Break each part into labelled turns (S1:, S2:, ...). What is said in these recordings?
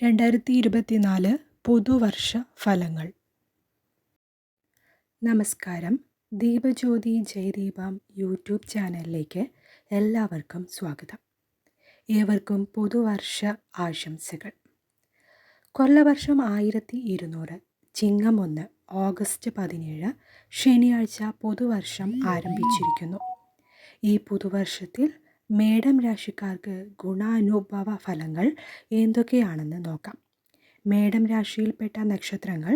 S1: 2024 പുതുവർഷ ഫലങ്ങൾ. നമസ്കാരം. ദീപജ്യോതി ജയദീപം യൂട്യൂബ് ചാനലിലേക്ക് എല്ലാവർക്കും സ്വാഗതം. ഏവർക്കും പുതുവർഷ ആശംസകൾ. കൊല്ലവർഷം 1200 ചിങ്ങം 1 ഓഗസ്റ്റ് 17 ശനിയാഴ്ച പുതുവർഷം ആരംഭിച്ചിരിക്കുന്നു. ഈ പുതുവർഷത്തിൽ മേടം രാശിക്കാർക്ക് ഗുണാനുഭവ ഫലങ്ങൾ എന്തൊക്കെയാണെന്ന് നോക്കാം. മേടം രാശിയിൽപ്പെട്ട നക്ഷത്രങ്ങൾ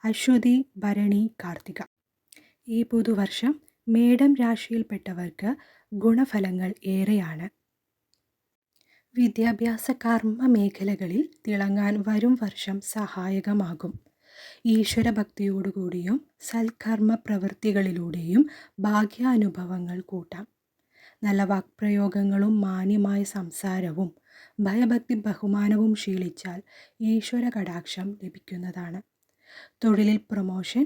S1: അശ്വതി, ഭരണി, കാർത്തിക. ഈ പുതുവർഷം മേടം രാശിയിൽപ്പെട്ടവർക്ക് ഗുണഫലങ്ങൾ ഏറെയാണ്. വിദ്യാഭ്യാസ കർമ്മ മേഖലകളിൽ തിളങ്ങാൻ വരും വർഷം സഹായകമാകും. ഈശ്വരഭക്തിയോടുകൂടിയും സൽക്കർമ്മ പ്രവൃത്തികളിലൂടെയും ഭാഗ്യാനുഭവങ്ങൾ കൂട്ടാം. നല്ല വാക്പ്രയോഗങ്ങളും മാന്യമായ സംസാരവും ഭയഭക്തി ബഹുമാനവും ശീലിച്ചാൽ ഈശ്വര കടാക്ഷം ലഭിക്കുന്നതാണ്. തൊഴിലിൽ പ്രൊമോഷൻ,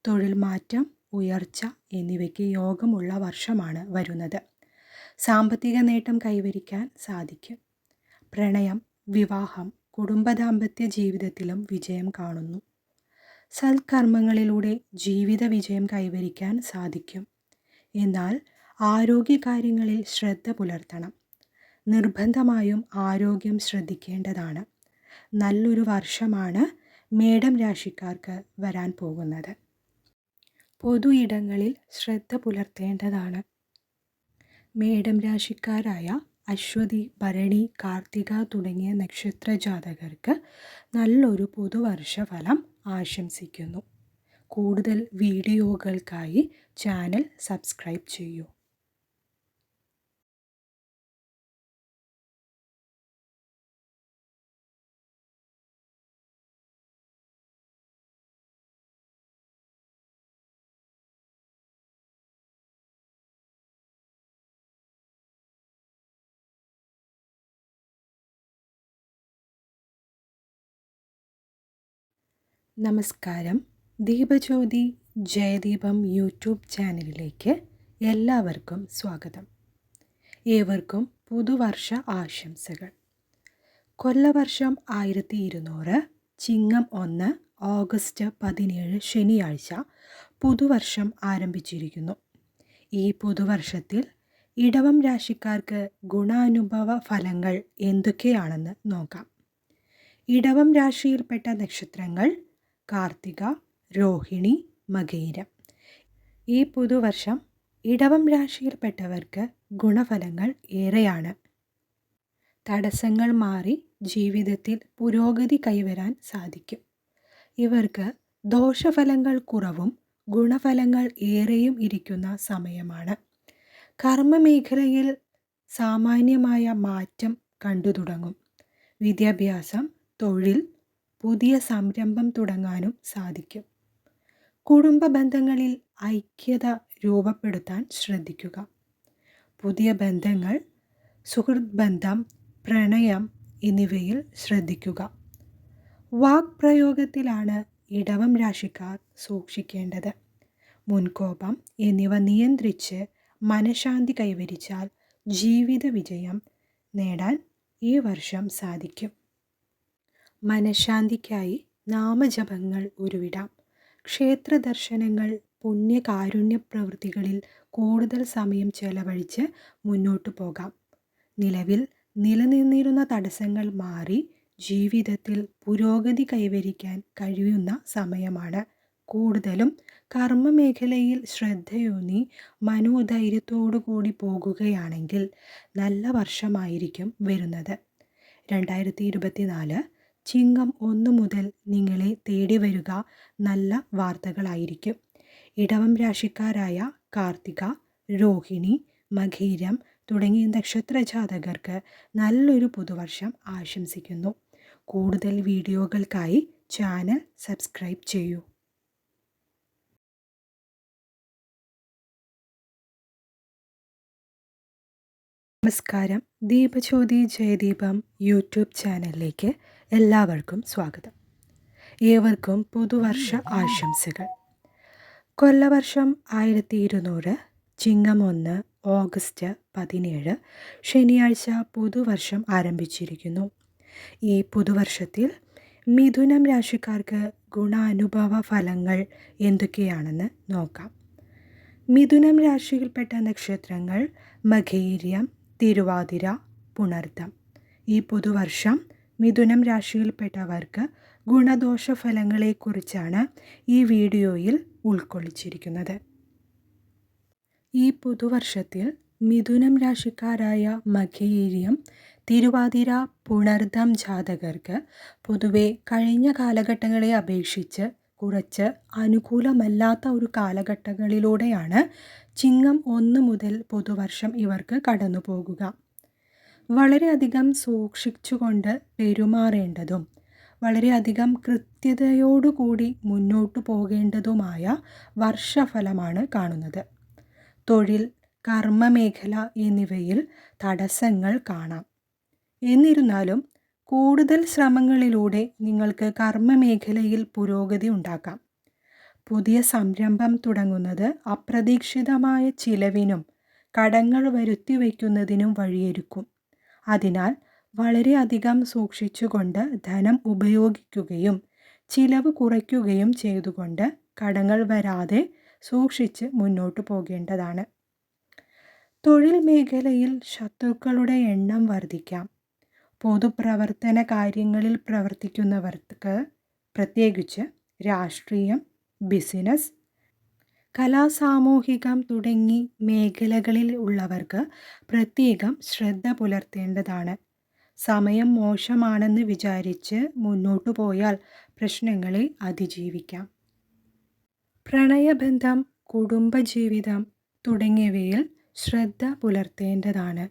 S1: തൊഴിൽ മാറ്റം, ഉയർച്ച എന്നിവയ്ക്ക് യോഗമുള്ള വർഷമാണ് വരുന്നത്. സാമ്പത്തിക നേട്ടം കൈവരിക്കാൻ സാധിക്കും. പ്രണയം, വിവാഹം, കുടുംബദാമ്പത്യ ജീവിതത്തിലും വിജയം കാണുന്നു. സൽക്കർമ്മങ്ങളിലൂടെ ജീവിത വിജയം കൈവരിക്കാൻ സാധിക്കും. എന്നാൽ ആരോഗ്യകാര്യങ്ങളിൽ ശ്രദ്ധ പുലർത്തണം. നിർബന്ധമായും ആരോഗ്യം ശ്രദ്ധിക്കേണ്ടതാണ്. നല്ലൊരു വർഷമാണ് മേടം രാശിക്കാർക്ക് വരാൻ പോകുന്നത്. പൊതു ഇടങ്ങളിൽ ശ്രദ്ധ പുലർത്തേണ്ടതാണ്. മേടം രാശിക്കാരായ അശ്വതി, ഭരണി, കാർത്തിക തുടങ്ങിയ നക്ഷത്ര ജാതകർക്ക് നല്ലൊരു പുതുവർഷ ഫലം ആശംസിക്കുന്നു. കൂടുതൽ വീഡിയോകൾക്കായി ചാനൽ സബ്സ്ക്രൈബ് ചെയ്യൂ. നമസ്കാരം. ദീപജ്യോതി ജയദീപം യൂട്യൂബ് ചാനലിലേക്ക് എല്ലാവർക്കും സ്വാഗതം. ഏവർക്കും പുതുവർഷ ആശംസകൾ. കൊല്ലവർഷം 1200 ചിങ്ങം 1 ഓഗസ്റ്റ് 17 ശനിയാഴ്ച പുതുവർഷം ആരംഭിച്ചിരിക്കുന്നു. ഈ പുതുവർഷത്തിൽ ഇടവം രാശിക്കാർക്ക് ഗുണാനുഭവ ഫലങ്ങൾ എന്തൊക്കെയാണെന്ന് നോക്കാം. ഇടവം രാശിയിൽപ്പെട്ട നക്ഷത്രങ്ങൾ കാർത്തിക, രോഹിണി, മകയിരം. ഈ പുതുവർഷം ഇടവം രാശിയിൽപ്പെട്ടവർക്ക് ഗുണഫലങ്ങൾ ഏറെയാണ്. തടസ്സങ്ങൾ മാറി ജീവിതത്തിൽ പുരോഗതി കൈവരാൻ സാധിക്കും. ഇവർക്ക് ദോഷഫലങ്ങൾ കുറവും ഗുണഫലങ്ങൾ ഏറെയും ഇരിക്കുന്ന സമയമാണ്. കർമ്മമേഖലയിൽ സാമാന്യമായ മാറ്റം കണ്ടു തുടങ്ങും. വിദ്യാഭ്യാസം, തൊഴിൽ, പുതിയ സംരംഭം തുടങ്ങാനും സാധിക്കും. കുടുംബ ബന്ധങ്ങളിൽ ഐക്യത രൂപപ്പെടുത്താൻ ശ്രദ്ധിക്കുക. പുതിയ ബന്ധങ്ങൾ, സുഹൃത്ത് ബന്ധം, പ്രണയം എന്നിവയിൽ ശ്രദ്ധിക്കുക. വാക്പ്രയോഗത്തിലാണ് ഇടവം രാശിക്കാർ സൂക്ഷിക്കേണ്ടത്. മുൻകോപം എന്നിവ നിയന്ത്രിച്ച് മനഃശാന്തി കൈവരിച്ചാൽ ജീവിത വിജയം നേടാൻ ഈ വർഷം സാധിക്കും. മനഃശാന്തിക്കായി നാമജപങ്ങൾ ഉരുവിടാം. ക്ഷേത്ര ദർശനങ്ങൾ, പുണ്യകാരുണ്യ പ്രവൃത്തികളിൽ കൂടുതൽ സമയം ചെലവഴിച്ച് മുന്നോട്ടു പോകാം. നിലവിൽ നിലനിന്നിരുന്ന തടസ്സങ്ങൾ മാറി ജീവിതത്തിൽ പുരോഗതി കൈവരിക്കാൻ കഴിയുന്ന സമയമാണ്. കൂടുതലും കർമ്മമേഖലയിൽ ശ്രദ്ധയൂന്നി മനോധൈര്യത്തോടുകൂടി പോകുകയാണെങ്കിൽ നല്ല വർഷമായിരിക്കും വരുന്നത്. 2024 ചിങ്ങം 1 മുതൽ നിങ്ങളെ തേടി വരിക നല്ല വാർത്തകളായിരിക്കും. ഇടവം രാശിക്കാരായ കാർത്തിക, രോഹിണി, മകയിരം തുടങ്ങിയ നക്ഷത്രജാതകർക്ക് നല്ലൊരു പുതുവർഷം ആശംസിക്കുന്നു. കൂടുതൽ വീഡിയോകൾക്കായി ചാനൽ സബ്സ്ക്രൈബ് ചെയ്യൂ. നമസ്കാരം. ദീപജ്യോതി ജയദീപം യൂട്യൂബ് ചാനലിലേക്ക് എല്ലാവർക്കും സ്വാഗതം. ഏവർക്കും പുതുവർഷ ആശംസകൾ. കൊല്ലവർഷം 1200 ചിങ്ങം 1 ഓഗസ്റ്റ് 17 ശനിയാഴ്ച പുതുവർഷം ആരംഭിച്ചിരിക്കുന്നു. ഈ പുതുവർഷത്തിൽ മിഥുനം രാശിക്കാർക്ക് ഗുണാനുഭവ ഫലങ്ങൾ എന്തൊക്കെയാണെന്ന് നോക്കാം. മിഥുനം രാശിയിൽപ്പെട്ട നക്ഷത്രങ്ങൾ മകയിരം, തിരുവാതിര, പുണർദം. ഈ പുതുവർഷം മിഥുനം രാശിയിൽപ്പെട്ടവർക്ക് ഗുണദോഷ ഫലങ്ങളെക്കുറിച്ചാണ് ഈ വീഡിയോയിൽ ഉൾക്കൊള്ളിച്ചിരിക്കുന്നത്. ഈ പുതുവർഷത്തിൽ മിഥുനം രാശിക്കാരായ മകയിരം, തിരുവാതിര, പുണർദം ജാതകർക്ക് പൊതുവെ കഴിഞ്ഞ കാലഘട്ടങ്ങളെ അപേക്ഷിച്ച് കുറച്ച് അനുകൂലമല്ലാത്ത ഒരു കാലഘട്ടങ്ങളിലൂടെയാണ് ചിങ്ങം 1 മുതൽ പുതുവർഷം ഇവർക്ക് കടന്നു പോകുക. വളരെയധികം സൂക്ഷിച്ചുകൊണ്ട് പെരുമാറേണ്ടതും വളരെയധികം കൃത്യതയോടുകൂടി മുന്നോട്ടു പോകേണ്ടതുമായ വർഷഫലമാണ് കാണുന്നത്. തൊഴിൽ, കർമ്മമേഖല എന്നിവയിൽ തടസ്സങ്ങൾ കാണാം. എന്നിരുന്നാലും കൂടുതൽ ശ്രമങ്ങളിലൂടെ നിങ്ങൾക്ക് കർമ്മമേഖലയിൽ പുരോഗതി ഉണ്ടാക്കാം. പുതിയ സംരംഭം തുടങ്ങുന്നത് അപ്രതീക്ഷിതമായ ചിലവിനും കടങ്ങൾ വരുത്തിവെക്കുന്നതിനും വഴിയൊരുക്കും. അതിനാൽ വളരെയധികം സൂക്ഷിച്ചുകൊണ്ട് ധനം ഉപയോഗിക്കുകയും ചിലവ് കുറയ്ക്കുകയും ചെയ്തുകൊണ്ട് കടങ്ങൾ വരാതെ സൂക്ഷിച്ച് മുന്നോട്ട് പോകേണ്ടതാണ്. തൊഴിൽ മേഖലയിൽ ശത്രുക്കളുടെ എണ്ണം വർദ്ധിക്കാം. പൊതുപ്രവർത്തന കാര്യങ്ങളിൽ പ്രവർത്തിക്കുന്നവർക്ക്, പ്രത്യേകിച്ച് രാഷ്ട്രീയം, ബിസിനസ്, കലാസാമൂഹികം തുടങ്ങി മേഖലകളിൽ ഉള്ളവർക്ക് പ്രത്യേകം ശ്രദ്ധ പുലർത്തേണ്ടതാണ്. സമയം മോശമാണെന്ന് വിചാരിച്ച് മുന്നോട്ടു പോയാൽ പ്രശ്നങ്ങളെ അതിജീവിക്കാം. പ്രണയബന്ധം, കുടുംബജീവിതം തുടങ്ങിയവയിൽ ശ്രദ്ധ പുലർത്തേണ്ടതാണ്.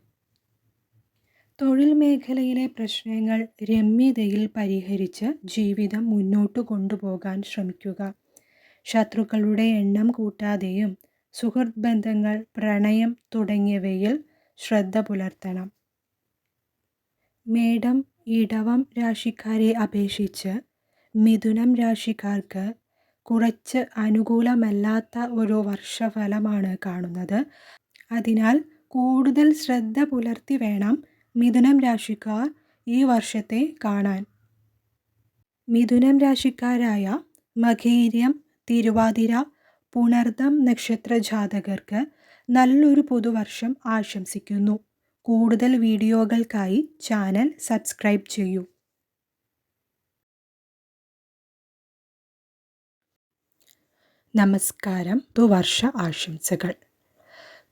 S1: തൊഴിൽ മേഖലയിലെ പ്രശ്നങ്ങൾ രമ്യതയിൽ പരിഹരിച്ച് ജീവിതം മുന്നോട്ട് കൊണ്ടുപോകാൻ ശ്രമിക്കുക. ശത്രുക്കളുടെ എണ്ണം കൂട്ടാതെയും സുഹൃത്ത് ബന്ധങ്ങൾ, പ്രണയം തുടങ്ങിയവയിൽ ശ്രദ്ധ പുലർത്തണം. മേടം, ഇടവം രാശിക്കാരെ അപേക്ഷിച്ച് മിഥുനം രാശിക്കാർക്ക് കുറച്ച് അനുകൂലമല്ലാത്ത ഒരു വർഷഫലമാണ് കാണുന്നത്. അതിനാൽ കൂടുതൽ ശ്രദ്ധ പുലർത്തി വേണം മിഥുനം രാശിക്കാർ ഈ വർഷത്തെ കാണാൻ. മിഥുനം രാശിക്കാരായ മകയിരം, തിരുവാതിര, പുണർദം നക്ഷത്ര ജാതകർക്ക് നല്ലൊരു പുതുവർഷം ആശംസിക്കുന്നു. കൂടുതൽ വീഡിയോകൾക്കായി ചാനൽ സബ്സ്ക്രൈബ് ചെയ്യൂ. നമസ്കാരം. പുതുവർഷ ആശംസകൾ.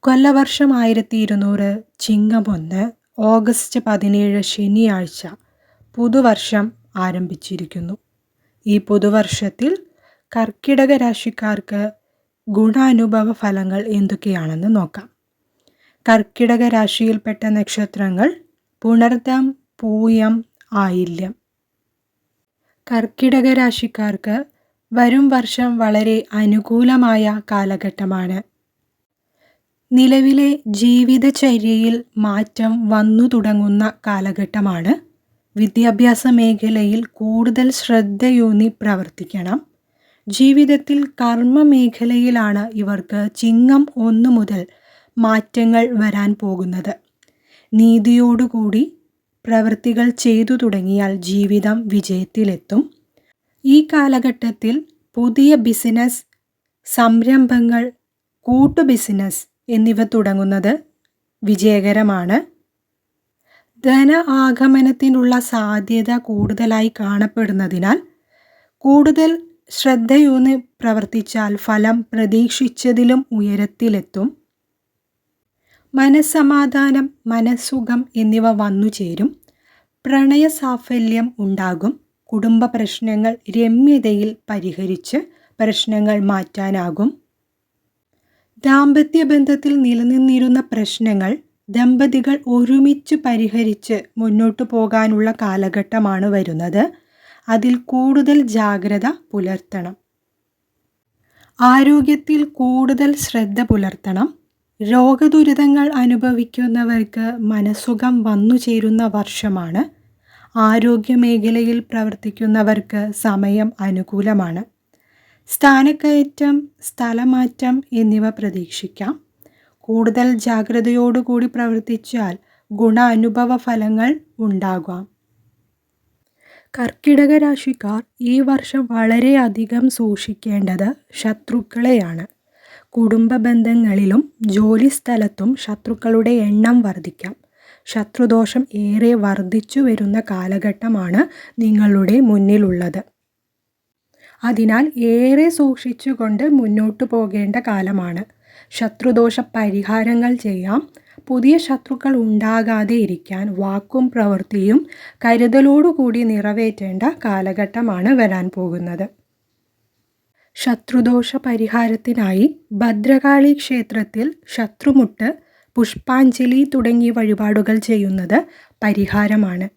S1: കൊല്ലവർഷം 1200 ചിങ്ങം 1 ഓഗസ്റ്റ് 17 ശനിയാഴ്ച പുതുവർഷം ആരംഭിച്ചിരിക്കുന്നു. ഈ പുതുവർഷത്തിൽ കർക്കിടക രാശിക്കാർക്ക് ഗുണാനുഭവ ഫലങ്ങൾ എന്തൊക്കെയാണെന്ന് നോക്കാം. കർക്കിടക രാശിയിൽപ്പെട്ട നക്ഷത്രങ്ങൾ പുണർദം, പൂയം, ആയില്യം. കർക്കിടക രാശിക്കാർക്ക് വരും വർഷം വളരെ അനുകൂലമായ കാലഘട്ടമാണ്. നിലവിലെ ജീവിതചര്യയിൽ മാറ്റം വന്നു തുടങ്ങുന്ന കാലഘട്ടമാണ്. വിദ്യാഭ്യാസ മേഖലയിൽ കൂടുതൽ ശ്രദ്ധയൂന്നി പ്രവർത്തിക്കണം. ജീവിതത്തിൽ കർമ്മ മേഖലയിലാണ് ഇവർക്ക് ചിങ്ങം 1 മുതൽ മാറ്റങ്ങൾ വരാൻ പോകുന്നത്. നീതിയോടുകൂടി പ്രവൃത്തികൾ ചെയ്തു തുടങ്ങിയാൽ ജീവിതം വിജയത്തിലെത്തും. ഈ കാലഘട്ടത്തിൽ പുതിയ ബിസിനസ് സംരംഭങ്ങൾ, കൂട്ടു ബിസിനസ് എന്നിവ തുടങ്ങുന്നത് വിജയകരമാണ്. ധന ആഗമനത്തിനുള്ള സാധ്യത കൂടുതലായി കാണപ്പെടുന്നതിനാൽ കൂടുതൽ ശ്രദ്ധയൂന്നി പ്രവർത്തിച്ചാൽ ഫലം പ്രതീക്ഷിച്ചതിലും ഉയരത്തിലെത്തും. മനസ്സമാധാനം, മനസ്സുഖം എന്നിവ വന്നുചേരും. പ്രണയ സാഫല്യം ഉണ്ടാകും. കുടുംബ പ്രശ്നങ്ങൾ രമ്യതയിൽ പരിഹരിച്ച് പ്രശ്നങ്ങൾ മാറ്റാനാകും. ദാമ്പത്യ ബന്ധത്തിൽ നിലനിന്നിരുന്ന പ്രശ്നങ്ങൾ ദമ്പതികൾ ഒരുമിച്ച് പരിഹരിച്ച് മുന്നോട്ടു പോകാനുള്ള കാലഘട്ടമാണ് വരുന്നത്. അതിൽ കൂടുതൽ ജാഗ്രത പുലർത്തണം. ആരോഗ്യത്തിൽ കൂടുതൽ ശ്രദ്ധ പുലർത്തണം. രോഗദുരിതങ്ങൾ അനുഭവിക്കുന്നവർക്ക് മനസ്സുഖം വന്നുചേരുന്ന വർഷമാണ്. ആരോഗ്യമേഖലയിൽ പ്രവർത്തിക്കുന്നവർക്ക് സമയം അനുകൂലമാണ്. സ്ഥാനക്കയറ്റം, സ്ഥലമാറ്റം എന്നിവ പ്രതീക്ഷിക്കാം. കൂടുതൽ ജാഗ്രതയോടുകൂടി പ്രവർത്തിച്ചാൽ ഗുണാനുഭവ ഫലങ്ങൾ ഉണ്ടാകാം. കർക്കിടക രാശിക്കാർ ഈ വർഷം വളരെയധികം സൂക്ഷിക്കേണ്ടത് ശത്രുക്കളെയാണ്. കുടുംബ ബന്ധങ്ങളിലും ജോലിസ്ഥലത്തും ശത്രുക്കളുടെ എണ്ണം വർദ്ധിക്കാം. ശത്രുദോഷം ഏറെ വർദ്ധിച്ചു വരുന്ന കാലഘട്ടമാണ് നിങ്ങളുടെ മുന്നിലുള്ളത്. അതിനാൽ ഏറെ സൂക്ഷിച്ചുകൊണ്ട് മുന്നോട്ടു പോകേണ്ട കാലമാണ്. ശത്രുദോഷ പരിഹാരങ്ങൾ ചെയ്യാം. പുതിയ ശത്രുക്കൾ ഉണ്ടാകാതെ ഇരിക്കാൻ വാക്കും പ്രവൃത്തിയും കരുതലോടുകൂടി നിറവേറ്റേണ്ട കാലഘട്ടമാണ് വരാൻ പോകുന്നത്. ശത്രുദോഷ പരിഹാരത്തിനായി ഭദ്രകാളി ക്ഷേത്രത്തിൽ ശത്രുമുട്ട്, പുഷ്പാഞ്ജലി തുടങ്ങിയ വഴിപാടുകൾ ചെയ്യുന്നത് പരിഹാരമാണ്.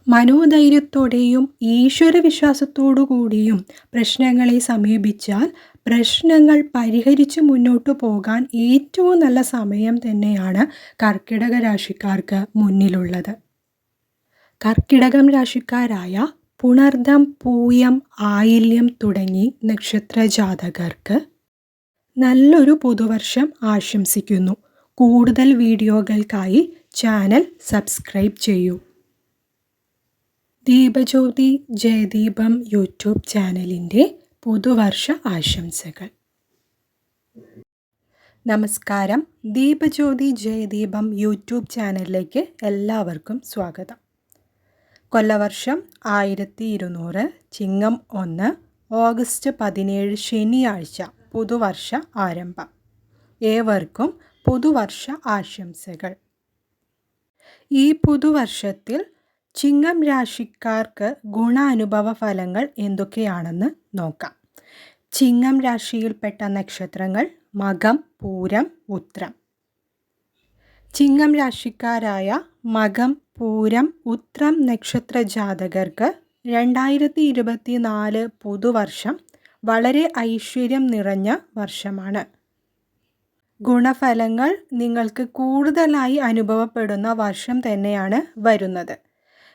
S1: മനോധൈര്യത്തോടെയും ഈശ്വരവിശ്വാസത്തോടുകൂടിയും പ്രശ്നങ്ങളെ സമീപിച്ചാൽ പ്രശ്നങ്ങൾ പരിഹരിച്ച് മുന്നോട്ടു പോകാൻ ഏറ്റവും നല്ല സമയം തന്നെയാണ് കർക്കിടക രാശിക്കാർക്ക് മുന്നിലുള്ളത്. കർക്കിടകം രാശിക്കാരായ പുണർദം, പൂയം, ആയില്യം തുടങ്ങി നക്ഷത്ര ജാതകർക്ക് നല്ലൊരു പുതുവർഷം ആശംസിക്കുന്നു. കൂടുതൽ വീഡിയോകൾക്കായി ചാനൽ സബ്സ്ക്രൈബ് ചെയ്യൂ. ദീപജ്യോതി ജയദീപം യൂട്യൂബ് ചാനലിൻ്റെ പുതുവർഷ ആശംസകൾ. നമസ്കാരം. ദീപജ്യോതി ജയദീപം യൂട്യൂബ് ചാനലിലേക്ക് എല്ലാവർക്കും സ്വാഗതം. കൊല്ലവർഷം 1200 ചിങ്ങം 1 ഓഗസ്റ്റ് 17 ശനിയാഴ്ച പുതുവർഷ ആരംഭം. ഏവർക്കും പുതുവർഷ ആശംസകൾ. ഈ പുതുവർഷത്തിൽ ചിങ്ങം രാശിക്കാർക്ക് ഗുണാനുഭവ ഫലങ്ങൾ എന്തൊക്കെയാണെന്ന് നോക്കാം. ചിങ്ങം രാശിയിൽപ്പെട്ട നക്ഷത്രങ്ങൾ മകം, പൂരം, ഉത്രം. ചിങ്ങം രാശിക്കാരായ മകം, പൂരം, ഉത്രം നക്ഷത്ര ജാതകർക്ക് 2024 പുതുവർഷം വളരെ ഐശ്വര്യം നിറഞ്ഞ വർഷമാണ്. ഗുണഫലങ്ങൾ നിങ്ങൾക്ക് കൂടുതലായി അനുഭവപ്പെടുന്ന വർഷം തന്നെയാണ് വരുന്നത്.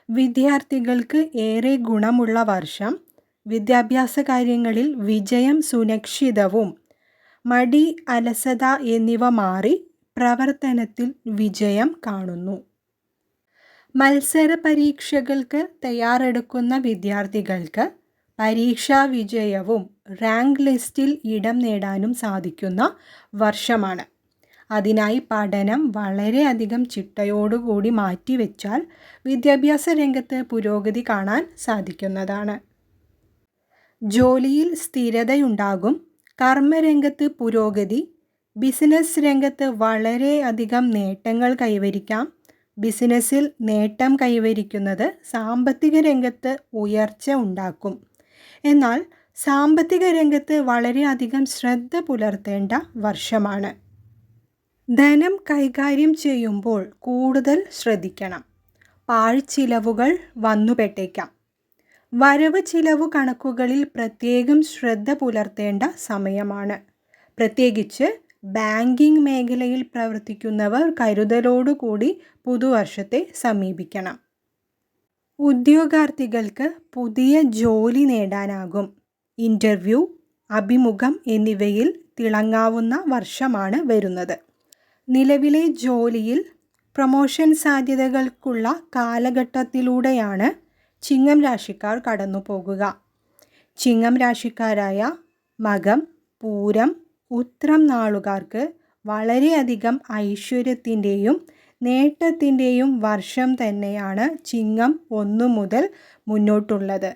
S1: വിദ്യാർത്ഥികൾക്ക് ഏറെ ഗുണമുള്ള വർഷം. വിദ്യാഭ്യാസ കാര്യങ്ങളിൽ വിജയം സുനിശ്ചിതവും. മടി, അലസത എന്നിവ മാറി പ്രവർത്തനത്തിൽ വിജയം കാണുന്നു. മത്സര പരീക്ഷകൾക്ക് തയ്യാറെടുക്കുന്ന വിദ്യാർത്ഥികൾക്ക് പരീക്ഷാ വിജയവും റാങ്ക് ലിസ്റ്റിൽ ഇടം നേടാനും സാധിക്കുന്ന വർഷമാണ്. അതിനായി പഠനം വളരെയധികം ചിട്ടയോടുകൂടി മാറ്റിവെച്ചാൽ വിദ്യാഭ്യാസ രംഗത്ത് പുരോഗതി കാണാൻ സാധിക്കുന്നതാണ്. ജോലിയിൽ സ്ഥിരതയുണ്ടാകും. കർമ്മരംഗത്ത് പുരോഗതി. ബിസിനസ് രംഗത്ത് വളരെയധികം നേട്ടങ്ങൾ കൈവരിക്കാം. ബിസിനസ്സിൽ നേട്ടം കൈവരിക്കുന്നത് സാമ്പത്തിക രംഗത്ത് ഉയർച്ച ഉണ്ടാക്കും. എന്നാൽ സാമ്പത്തിക രംഗത്ത് വളരെയധികം ശ്രദ്ധ പുലർത്തേണ്ട വർഷമാണ്. ധനം കൈകാര്യം ചെയ്യുമ്പോൾ കൂടുതൽ ശ്രദ്ധിക്കണം. പാഴ്ചിലവുകൾ വന്നുപെട്ടേക്കാം. വരവ് ചിലവ് കണക്കുകളിൽ പ്രത്യേകം ശ്രദ്ധ പുലർത്തേണ്ട സമയമാണ്. പ്രത്യേകിച്ച് ബാങ്കിംഗ് മേഖലയിൽ പ്രവർത്തിക്കുന്നവർ കരുതലോടുകൂടി പുതുവർഷത്തെ സമീപിക്കണം. ഉദ്യോഗാർത്ഥികൾക്ക് പുതിയ ജോലി നേടാനാകും. ഇൻ്റർവ്യൂ, അഭിമുഖം എന്നിവയിൽ തിളങ്ങാവുന്ന വർഷമാണ് വരുന്നത്. നിലവിലെ ജോലിയിൽ പ്രൊമോഷൻ സാധ്യതകൾക്കുള്ള കാലഘട്ടത്തിലൂടെയാണ് ചിങ്ങം രാശിക്കാർ കടന്നു പോകുക. ചിങ്ങം രാശിക്കാരായ മകം, പൂരം, ഉത്രം നാളുകാർക്ക് വളരെയധികം ഐശ്വര്യത്തിൻ്റെയും നേട്ടത്തിൻ്റെയും വർഷം തന്നെയാണ് ചിങ്ങം 1 മുതൽ മുന്നോട്ടുള്ളത്.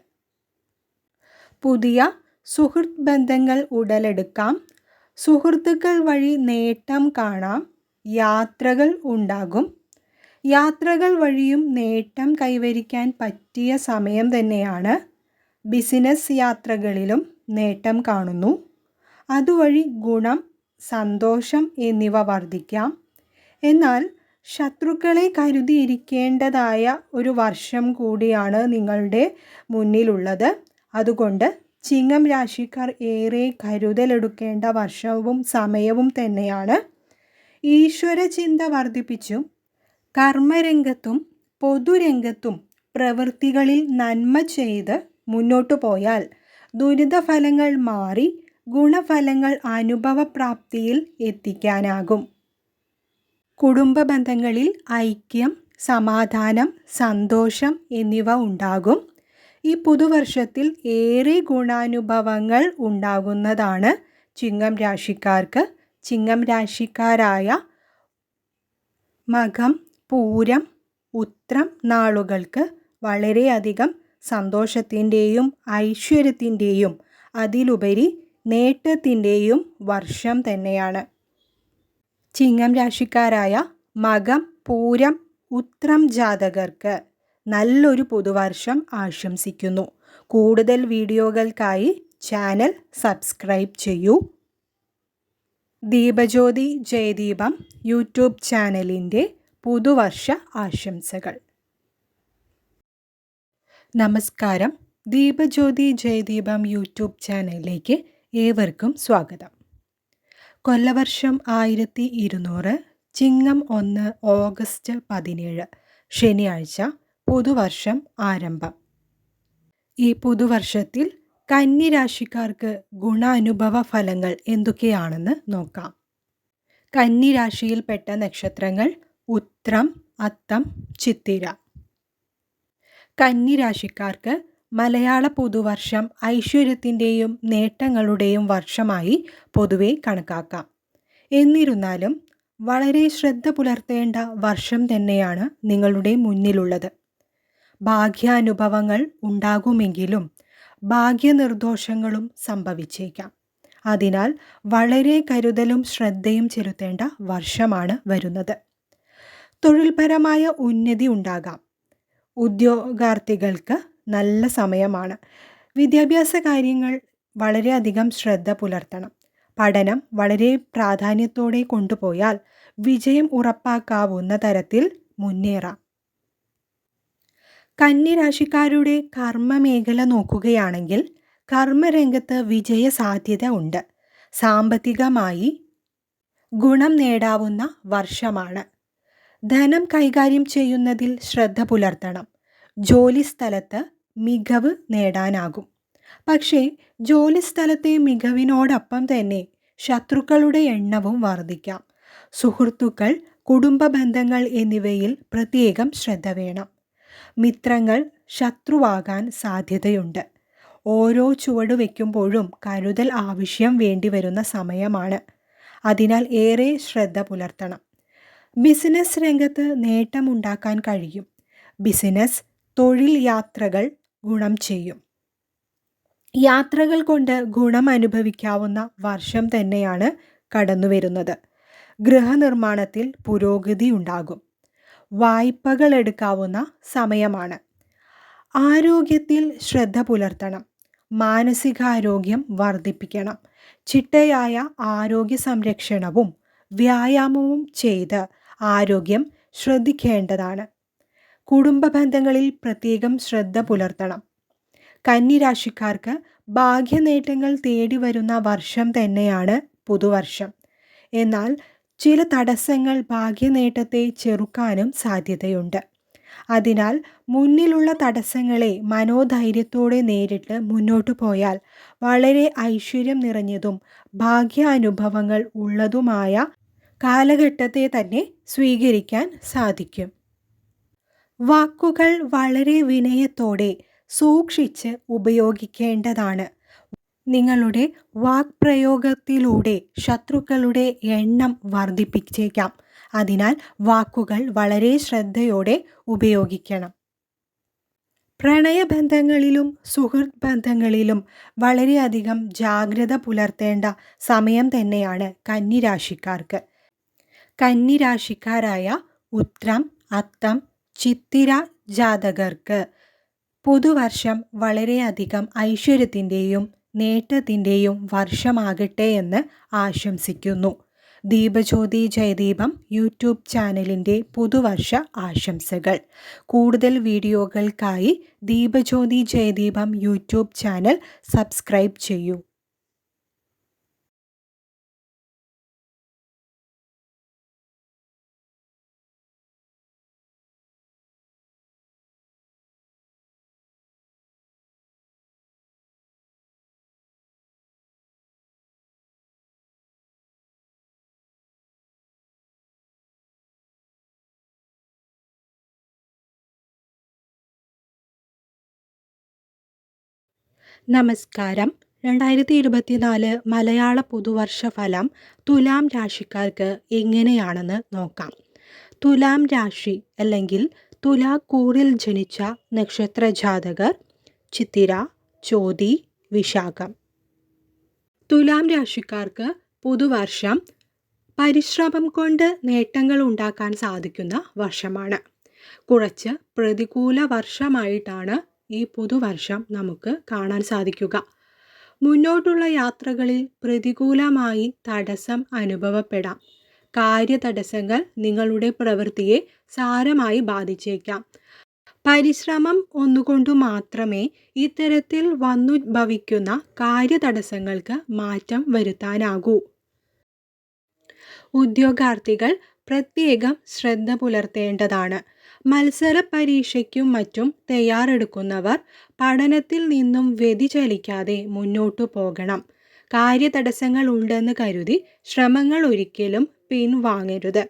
S1: പുതിയ സുഹൃത്ത് ബന്ധങ്ങൾ ഉടലെടുക്കാം. സുഹൃത്തുക്കൾ വഴി നേട്ടം കാണാം. യാത്രകൾ ഉണ്ടാകും. യാത്രകൾ വഴിയും നേട്ടം കൈവരിക്കാൻ പറ്റിയ സമയം തന്നെയാണ്. ബിസിനസ് യാത്രകളിലും നേട്ടം കാണുന്നു. അതുവഴി ഗുണം, സന്തോഷം എന്നിവ വർദ്ധിക്കാം. എന്നാൽ ശത്രുക്കളെ കരുതിയിരിക്കേണ്ടതായ ഒരു വർഷം കൂടിയാണ് നിങ്ങളുടെ മുന്നിലുള്ളത്. അതുകൊണ്ട് ചിങ്ങം രാശിക്കാർ ഏറെ കരുതലെടുക്കേണ്ട വർഷവും സമയവും തന്നെയാണ്. ഈശ്വര ചിന്ത വർദ്ധിപ്പിച്ചും കർമ്മരംഗത്തും പൊതുരംഗത്തും പ്രവൃത്തികളിൽ നന്മ ചെയ്ത് മുന്നോട്ടു പോയാൽ ദുരിതഫലങ്ങൾ മാറി ഗുണഫലങ്ങൾ അനുഭവപ്രാപ്തിയിൽ എത്തിക്കാനാകും. കുടുംബ ബന്ധങ്ങളിൽ ഐക്യം, സമാധാനം, സന്തോഷം എന്നിവ ഉണ്ടാകും. ഈ പുതുവർഷത്തിൽ ഏറെ ഗുണാനുഭവങ്ങൾ ഉണ്ടാകുന്നതാണ് ചിങ്ങം രാശിക്കാർക്ക്. ചിങ്ങം രാശിക്കാരായ മകം, പൂരം, ഉത്രം നാളുകൾക്ക് വളരെയധികം സന്തോഷത്തിൻ്റെയും ഐശ്വര്യത്തിൻ്റെയും അതിലുപരി നേട്ടത്തിൻ്റെയും വർഷം തന്നെയാണ്. ചിങ്ങം രാശിക്കാരായ മകം, പൂരം, ഉത്രം ജാതകർക്ക് നല്ലൊരു പുതുവർഷം ആശംസിക്കുന്നു. കൂടുതൽ വീഡിയോകൾക്കായി ചാനൽ സബ്സ്ക്രൈബ് ചെയ്യൂ. ദീപജ്യോതി ജയദീപം യൂട്യൂബ് ചാനലിൻ്റെ പുതുവർഷ ആശംസകൾ. നമസ്കാരം. ദീപജ്യോതി ജയദീപം യൂട്യൂബ് ചാനലിലേക്ക് ഏവർക്കും സ്വാഗതം. കൊല്ലവർഷം 1200, ചിങ്ങം 1, ഓഗസ്റ്റ് 17, ശനിയാഴ്ച, പുതുവർഷം ആരംഭം. ഈ പുതുവർഷത്തിൽ കന്നി രാശിക്കാർക്ക് ഗുണാനുഭവ ഫലങ്ങൾ എന്തൊക്കെയാണെന്ന് നോക്കാം. കന്നി രാശിയിൽപ്പെട്ട നക്ഷത്രങ്ങൾ ഉത്രം, അത്തം, ചിത്തിര. കന്നി രാശിക്കാർക്ക് മലയാള പുതുവർഷം ഐശ്വര്യത്തിൻ്റെയും നേട്ടങ്ങളുടെയും വർഷമായി പൊതുവെ കണക്കാക്കാം. എന്നിരുന്നാലും വളരെ ശ്രദ്ധ പുലർത്തേണ്ട വർഷം തന്നെയാണ് നിങ്ങളുടെ മുന്നിലുള്ളത്. ഭാഗ്യാനുഭവങ്ങൾ ഉണ്ടാകുമെങ്കിലും ഭാഗ്യനിർദോഷങ്ങളും സംഭവിച്ചേക്കാം. അതിനാൽ വളരെ കരുതലും ശ്രദ്ധയും ചെലുത്തേണ്ട വർഷമാണ് വരുന്നത്. തൊഴിൽപരമായ ഉന്നതി ഉണ്ടാകാം. ഉദ്യോഗാർത്ഥികൾക്ക് നല്ല സമയമാണ്. വിദ്യാഭ്യാസ കാര്യങ്ങൾ വളരെയധികം ശ്രദ്ധ പുലർത്തണം. പഠനം വളരെ പ്രാധാന്യത്തോടെ കൊണ്ടുപോയാൽ വിജയം ഉറപ്പാക്കാവുന്ന തരത്തിൽ മുന്നേറാം. കന്നി രാശിക്കാരുടെ കർമ്മമേഖല നോക്കുകയാണെങ്കിൽ കർമ്മരംഗത്ത് വിജയ സാധ്യത ഉണ്ട്. സാമ്പത്തികമായി ഗുണം നേടാവുന്ന വർഷമാണ്. ധനം കൈകാര്യം ചെയ്യുന്നതിൽ ശ്രദ്ധ പുലർത്തണം. ജോലിസ്ഥലത്ത് മികവ് നേടാനാകും. പക്ഷേ ജോലിസ്ഥലത്തെ മികവിനോടൊപ്പം തന്നെ ശത്രുക്കളുടെ എണ്ണവും വർദ്ധിക്കാം. സുഹൃത്തുക്കൾ, കുടുംബ ബന്ധങ്ങൾ എന്നിവയിൽ പ്രത്യേകം ശ്രദ്ധ വേണം. മിത്രങ്ങൾ ശത്രുവാകാൻ സാധ്യതയുണ്ട്. ഓരോ ചുവട് വയ്ക്കുമ്പോഴും കരുതൽ ആവശ്യം വേണ്ടിവരുന്ന സമയമാണ്. അതിനാൽ ഏറെ ശ്രദ്ധ പുലർത്തണം. ബിസിനസ് രംഗത്ത് നേട്ടമുണ്ടാക്കാൻ കഴിയും. ബിസിനസ്, തൊഴിൽ, യാത്രകൾ ഗുണം ചെയ്യും. യാത്രകൾ കൊണ്ട് ഗുണം അനുഭവിക്കാവുന്ന വർഷം തന്നെയാണ് കടന്നു വരുന്നത്. ഗൃഹനിർമ്മാണത്തിൽ പുരോഗതി ഉണ്ടാകും. വായ്പകൾ എടുക്കാവുന്ന സമയമാണ്. ആരോഗ്യത്തിൽ ശ്രദ്ധ പുലർത്തണം. മാനസികാരോഗ്യം വർദ്ധിപ്പിക്കണം. ചിട്ടയായ ആരോഗ്യ സംരക്ഷണവും വ്യായാമവും ചെയ്ത് ആരോഗ്യം ശ്രദ്ധിക്കേണ്ടതാണ്. കുടുംബ ബന്ധങ്ങളിൽ പ്രത്യേകം ശ്രദ്ധ പുലർത്തണം. കന്നി രാശിക്കാർക്ക് ഭാഗ്യനേട്ടങ്ങൾ തേടി വരുന്ന വർഷം തന്നെയാണ് പുതുവർഷം. എന്നാൽ ചില തടസ്സങ്ങൾ ഭാഗ്യനേട്ടത്തെ ചെറുക്കാനും സാധ്യതയുണ്ട്. അതിനാൽ മുന്നിലുള്ള തടസ്സങ്ങളെ മനോധൈര്യത്തോടെ നേരിട്ട് മുന്നോട്ടു പോയാൽ വളരെ ഐശ്വര്യം നിറഞ്ഞതും ഭാഗ്യാനുഭവങ്ങൾ ഉള്ളതുമായ കാലഘട്ടത്തെ തന്നെ സ്വീകരിക്കാൻ സാധിക്കും. വാക്കുകൾ വളരെ വിനയത്തോടെ സൂക്ഷിച്ച് ഉപയോഗിക്കേണ്ടതാണ്. നിങ്ങളുടെ വാക്പ്രയോഗത്തിലൂടെ ശത്രുക്കളുടെ എണ്ണം വർദ്ധിപ്പിച്ചേക്കാം. അതിനാൽ വാക്കുകൾ വളരെ ശ്രദ്ധയോടെ ഉപയോഗിക്കണം. പ്രണയബന്ധങ്ങളിലും സുഹൃത്ത് ബന്ധങ്ങളിലും വളരെയധികം ജാഗ്രത പുലർത്തേണ്ട സമയം തന്നെയാണ് കന്നി രാശിക്കാർക്ക്. കന്നി രാശിക്കാരായ ഉത്രം, അത്തം, ചിത്തിര ജാതകർക്ക് പുതുവർഷം വളരെയധികം ഐശ്വര്യത്തിൻ്റെയും നേട്ടത്തിൻ്റെയും വർഷമാകട്ടെ എന്ന് ആശംസിക്കുന്നു. ദീപജ്യോതി ജയദീപം യൂട്യൂബ് ചാനലിൻ്റെ പുതുവർഷ ആശംസകൾ. കൂടുതൽ വീഡിയോകൾക്കായി Deepajyothi Jayadeepam YouTube channel subscribe ചെയ്യൂ. നമസ്കാരം. 2024 മലയാള പുതുവർഷ ഫലം തുലാം രാശിക്കാർക്ക് എങ്ങനെയാണെന്ന് നോക്കാം. തുലാം രാശി അല്ലെങ്കിൽ തുലാക്കൂറിൽ ജനിച്ച നക്ഷത്ര ജാതകർ ചിത്തിര, ചോതി, വിശാഖം. തുലാം രാശിക്കാർക്ക് പുതുവർഷം പരിശ്രമം കൊണ്ട് നേട്ടങ്ങൾ ഉണ്ടാക്കാൻ സാധിക്കുന്ന വർഷമാണ്. കുറച്ച് പ്രതികൂല വർഷമായിട്ടാണ് ഈ പുതുവർഷം നമുക്ക് കാണാൻ സാധിക്കുക. മുന്നോട്ടുള്ള യാത്രകളിൽ പ്രതികൂലമായി തടസ്സം അനുഭവപ്പെടാം. കാര്യതടസ്സങ്ങൾ നിങ്ങളുടെ പ്രവൃത്തിയെ സാരമായി ബാധിച്ചേക്കാം. പരിശ്രമം ഒന്നുകൊണ്ടു മാത്രമേ ഇത്തരത്തിൽ വന്നുഭവിക്കുന്ന കാര്യതടസ്സങ്ങൾക്ക് മാറ്റം വരുത്താനാകൂ. ഉദ്യോഗാർത്ഥികൾ പ്രത്യേകം ശ്രദ്ധ പുലർത്തേണ്ടതാണ്. മത്സര പരീക്ഷയ്ക്കും മറ്റും തയ്യാറെടുക്കുന്നവർ പഠനത്തിൽ നിന്നും വ്യതിചലിക്കാതെ മുന്നോട്ടു പോകണം. കാര്യതടസ്സങ്ങൾ ഉണ്ടെന്ന് കരുതി ശ്രമങ്ങൾ ഒരിക്കലും പിൻവാങ്ങരുത്.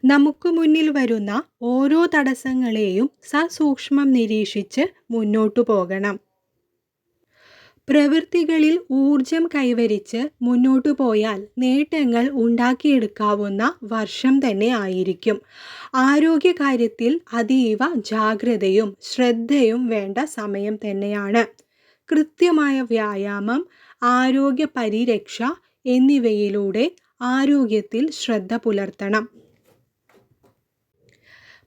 S1: നമുക്ക് മുന്നിൽ വരുന്ന ഓരോ തടസ്സങ്ങളെയും സസൂക്ഷ്മം നിരീക്ഷിച്ച് മുന്നോട്ടു പോകണം. പ്രവൃത്തികളിൽ ഊർജം കൈവരിച്ച് മുന്നോട്ടു പോയാൽ നേട്ടങ്ങൾ ഉണ്ടാക്കിയെടുക്കാവുന്ന വർഷം തന്നെ ആയിരിക്കും. ആരോഗ്യകാര്യത്തിൽ അതീവ ജാഗ്രതയും ശ്രദ്ധയും വേണ്ട സമയം തന്നെയാണ്. കൃത്യമായ വ്യായാമം, ആരോഗ്യ പരിരക്ഷ എന്നിവയിലൂടെ ആരോഗ്യത്തിൽ ശ്രദ്ധ പുലർത്തണം.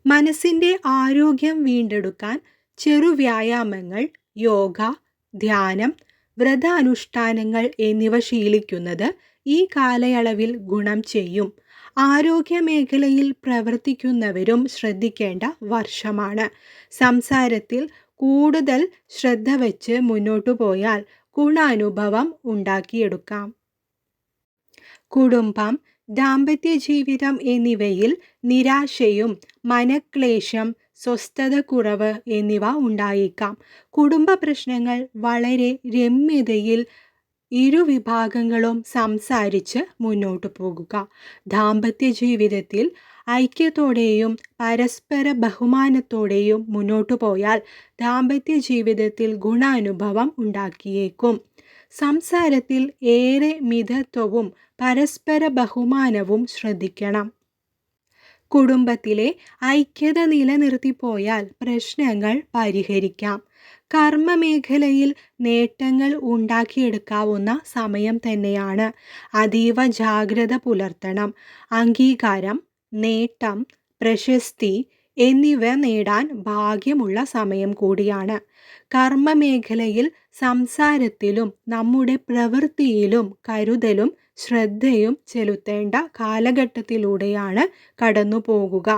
S1: മനസ്സിൻ്റെ ആരോഗ്യം വീണ്ടെടുക്കാൻ ചെറുവ്യായാമങ്ങൾ, യോഗ, ധ്യാനം, വ്രതാനുഷ്ഠാനങ്ങൾ എന്നിവ ശീലിക്കുന്നത് ഈ കാലയളവിൽ ഗുണം ചെയ്യും. ആരോഗ്യ മേഖലയിൽ പ്രവർത്തിക്കുന്നവരും ശ്രദ്ധിക്കേണ്ട വർഷമാണ്. സംസാരത്തിൽ കൂടുതൽ ശ്രദ്ധ വച്ച് മുന്നോട്ടു പോയാൽ ഗുണാനുഭവം ഉണ്ടാക്കിയെടുക്കാം. കുടുംബം, ദാമ്പത്യ ജീവിതം എന്നിവയിൽ നിരാശയും മനക്ലേശം, സ്വസ്ഥതക്കുറവ് എന്നിവ ഉണ്ടായേക്കാം. കുടുംബ പ്രശ്നങ്ങൾ വളരെ രമ്യതയിൽ ഇരുവിഭാഗങ്ങളും സംസാരിച്ച് മുന്നോട്ടു പോകുക. ദാമ്പത്യ ജീവിതത്തിൽ ഐക്യത്തോടെയും പരസ്പര ബഹുമാനത്തോടെയും മുന്നോട്ടു പോയാൽ ദാമ്പത്യ ജീവിതത്തിൽ ഗുണാനുഭവം ഉണ്ടാക്കിയേക്കും. സംസാരത്തിൽ ഏറെ മിതത്വവും പരസ്പര ബഹുമാനവും ശ്രദ്ധിക്കണം. കുടുംബത്തിലെ ഐക്യത നിലനിർത്തിപ്പോയാൽ പ്രശ്നങ്ങൾ പരിഹരിക്കാം. കർമ്മമേഖലയിൽ നേട്ടങ്ങൾ ഉണ്ടാക്കിയെടുക്കാവുന്ന സമയം തന്നെയാണ്. അതീവ ജാഗ്രത പുലർത്തണം. അംഗീകാരം, നേട്ടം, പ്രശസ്തി എന്നിവ നേടാൻ ഭാഗ്യമുള്ള സമയം കൂടിയാണ്. കർമ്മമേഖലയിൽ സംസാരത്തിലും നമ്മുടെ പ്രവൃത്തിയിലും കരുതലും ശ്രദ്ധയും ചെലുത്തേണ്ട കാലഘട്ടത്തിലൂടെയാണ് കടന്നു പോകുക.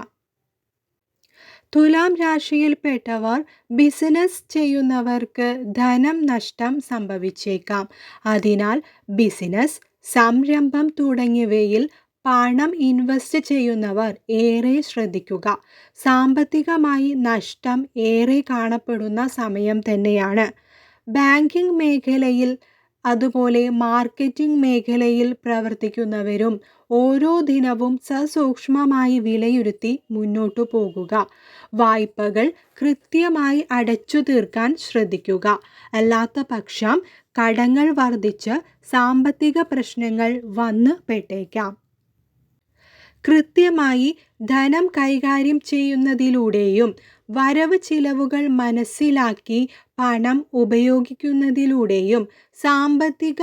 S1: തുലാം രാശിയിൽപ്പെട്ടവർ ബിസിനസ് ചെയ്യുന്നവർക്ക് ധനം നഷ്ടം സംഭവിച്ചേക്കാം. അതിനാൽ ബിസിനസ്, സംരംഭം തുടങ്ങിയവയിൽ പണം ഇൻവെസ്റ്റ് ചെയ്യുന്നവർ ഏറെ ശ്രദ്ധിക്കുക. സാമ്പത്തികമായി നഷ്ടം ഏറെ കാണപ്പെടുന്ന സമയം തന്നെയാണ്. ബാങ്കിംഗ് മേഖലയിൽ അതുപോലെ മാർക്കറ്റിംഗ് മേഖലയിൽ പ്രവർത്തിക്കുന്നവരും ഓരോ ദിനവും സസൂക്ഷ്മമായി വിലയിരുത്തി മുന്നോട്ടു പോകുക. വായ്പകൾ കൃത്യമായി അടച്ചു തീർക്കാൻ ശ്രദ്ധിക്കുക. അല്ലാത്ത പക്ഷം കടങ്ങൾ വർദ്ധിച്ച് സാമ്പത്തിക പ്രശ്നങ്ങൾ വന്ന് പെട്ടേക്കാം. കൃത്യമായി ധനം കൈകാര്യം ചെയ്യുന്നതിലൂടെയും വരവ് ചിലവുകൾ മനസ്സിലാക്കി പണം ഉപയോഗിക്കുന്നതിലൂടെയും സാമ്പത്തിക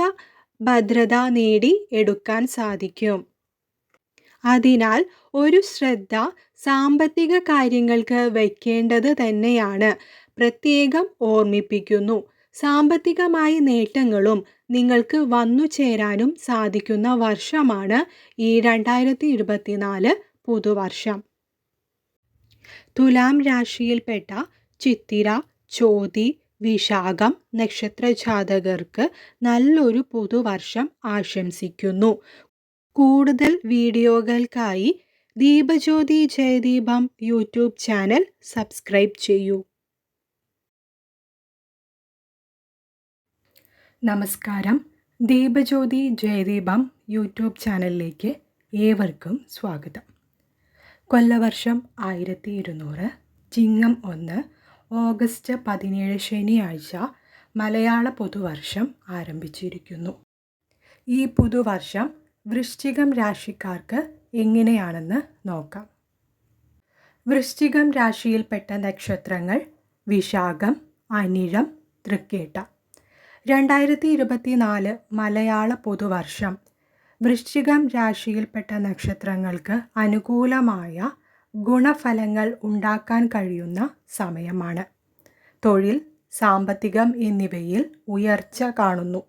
S1: ഭദ്രത നേടി എടുക്കാൻ സാധിക്കും. അതിനാൽ ഒരു ശ്രദ്ധ സാമ്പത്തിക കാര്യങ്ങൾക്ക് വയ്ക്കേണ്ടത് തന്നെയാണ്. പ്രത്യേകം ഓർമ്മിപ്പിക്കുന്നു. സാമ്പത്തികമായി നേട്ടങ്ങളും നിങ്ങൾക്ക് വന്നു ചേരാനും സാധിക്കുന്ന വർഷമാണ് ഈ 2024 പുതുവർഷം. തുലാം രാശിയിൽപ്പെട്ട ചിത്തിര, ചോതി, വിശാഖം നക്ഷത്ര ജാതകർക്ക് നല്ലൊരു പുതുവർഷം ആശംസിക്കുന്നു. കൂടുതൽ വീഡിയോകൾക്കായി Deepajyothi Jayadeepam YouTube channel subscribe ചെയ്യൂ. നമസ്കാരം. ദീപജ്യോതി ജയദീപം യൂട്യൂബ് ചാനലിലേക്ക് ഏവർക്കും സ്വാഗതം. കൊല്ലവർഷം 1200, ചിങ്ങം 1, ഓഗസ്റ്റ് 17 ശനിയാഴ്ച, മലയാള പുതുവർഷം ആരംഭിച്ചിരിക്കുന്നു. ഈ പുതുവർഷം വൃശ്ചികം രാശിക്കാർക്ക് എങ്ങനെയാണെന്ന് നോക്കാം. വൃശ്ചികം രാശിയിൽപ്പെട്ട നക്ഷത്രങ്ങൾ വിശാഖം, അനിഴം, തൃക്കേട്ട. 2024 മലയാള പുതുവർഷം വൃശ്ചികം രാശിയിൽപ്പെട്ട നക്ഷത്രങ്ങൾക്ക് അനുകൂലമായ ഗുണഫലങ്ങൾ ഉണ്ടാക്കാൻ കഴിയുന്ന സമയമാണ്. തൊഴിൽ, സാമ്പത്തികം എന്നിവയിൽ ഉയർച്ച കാണുന്നു.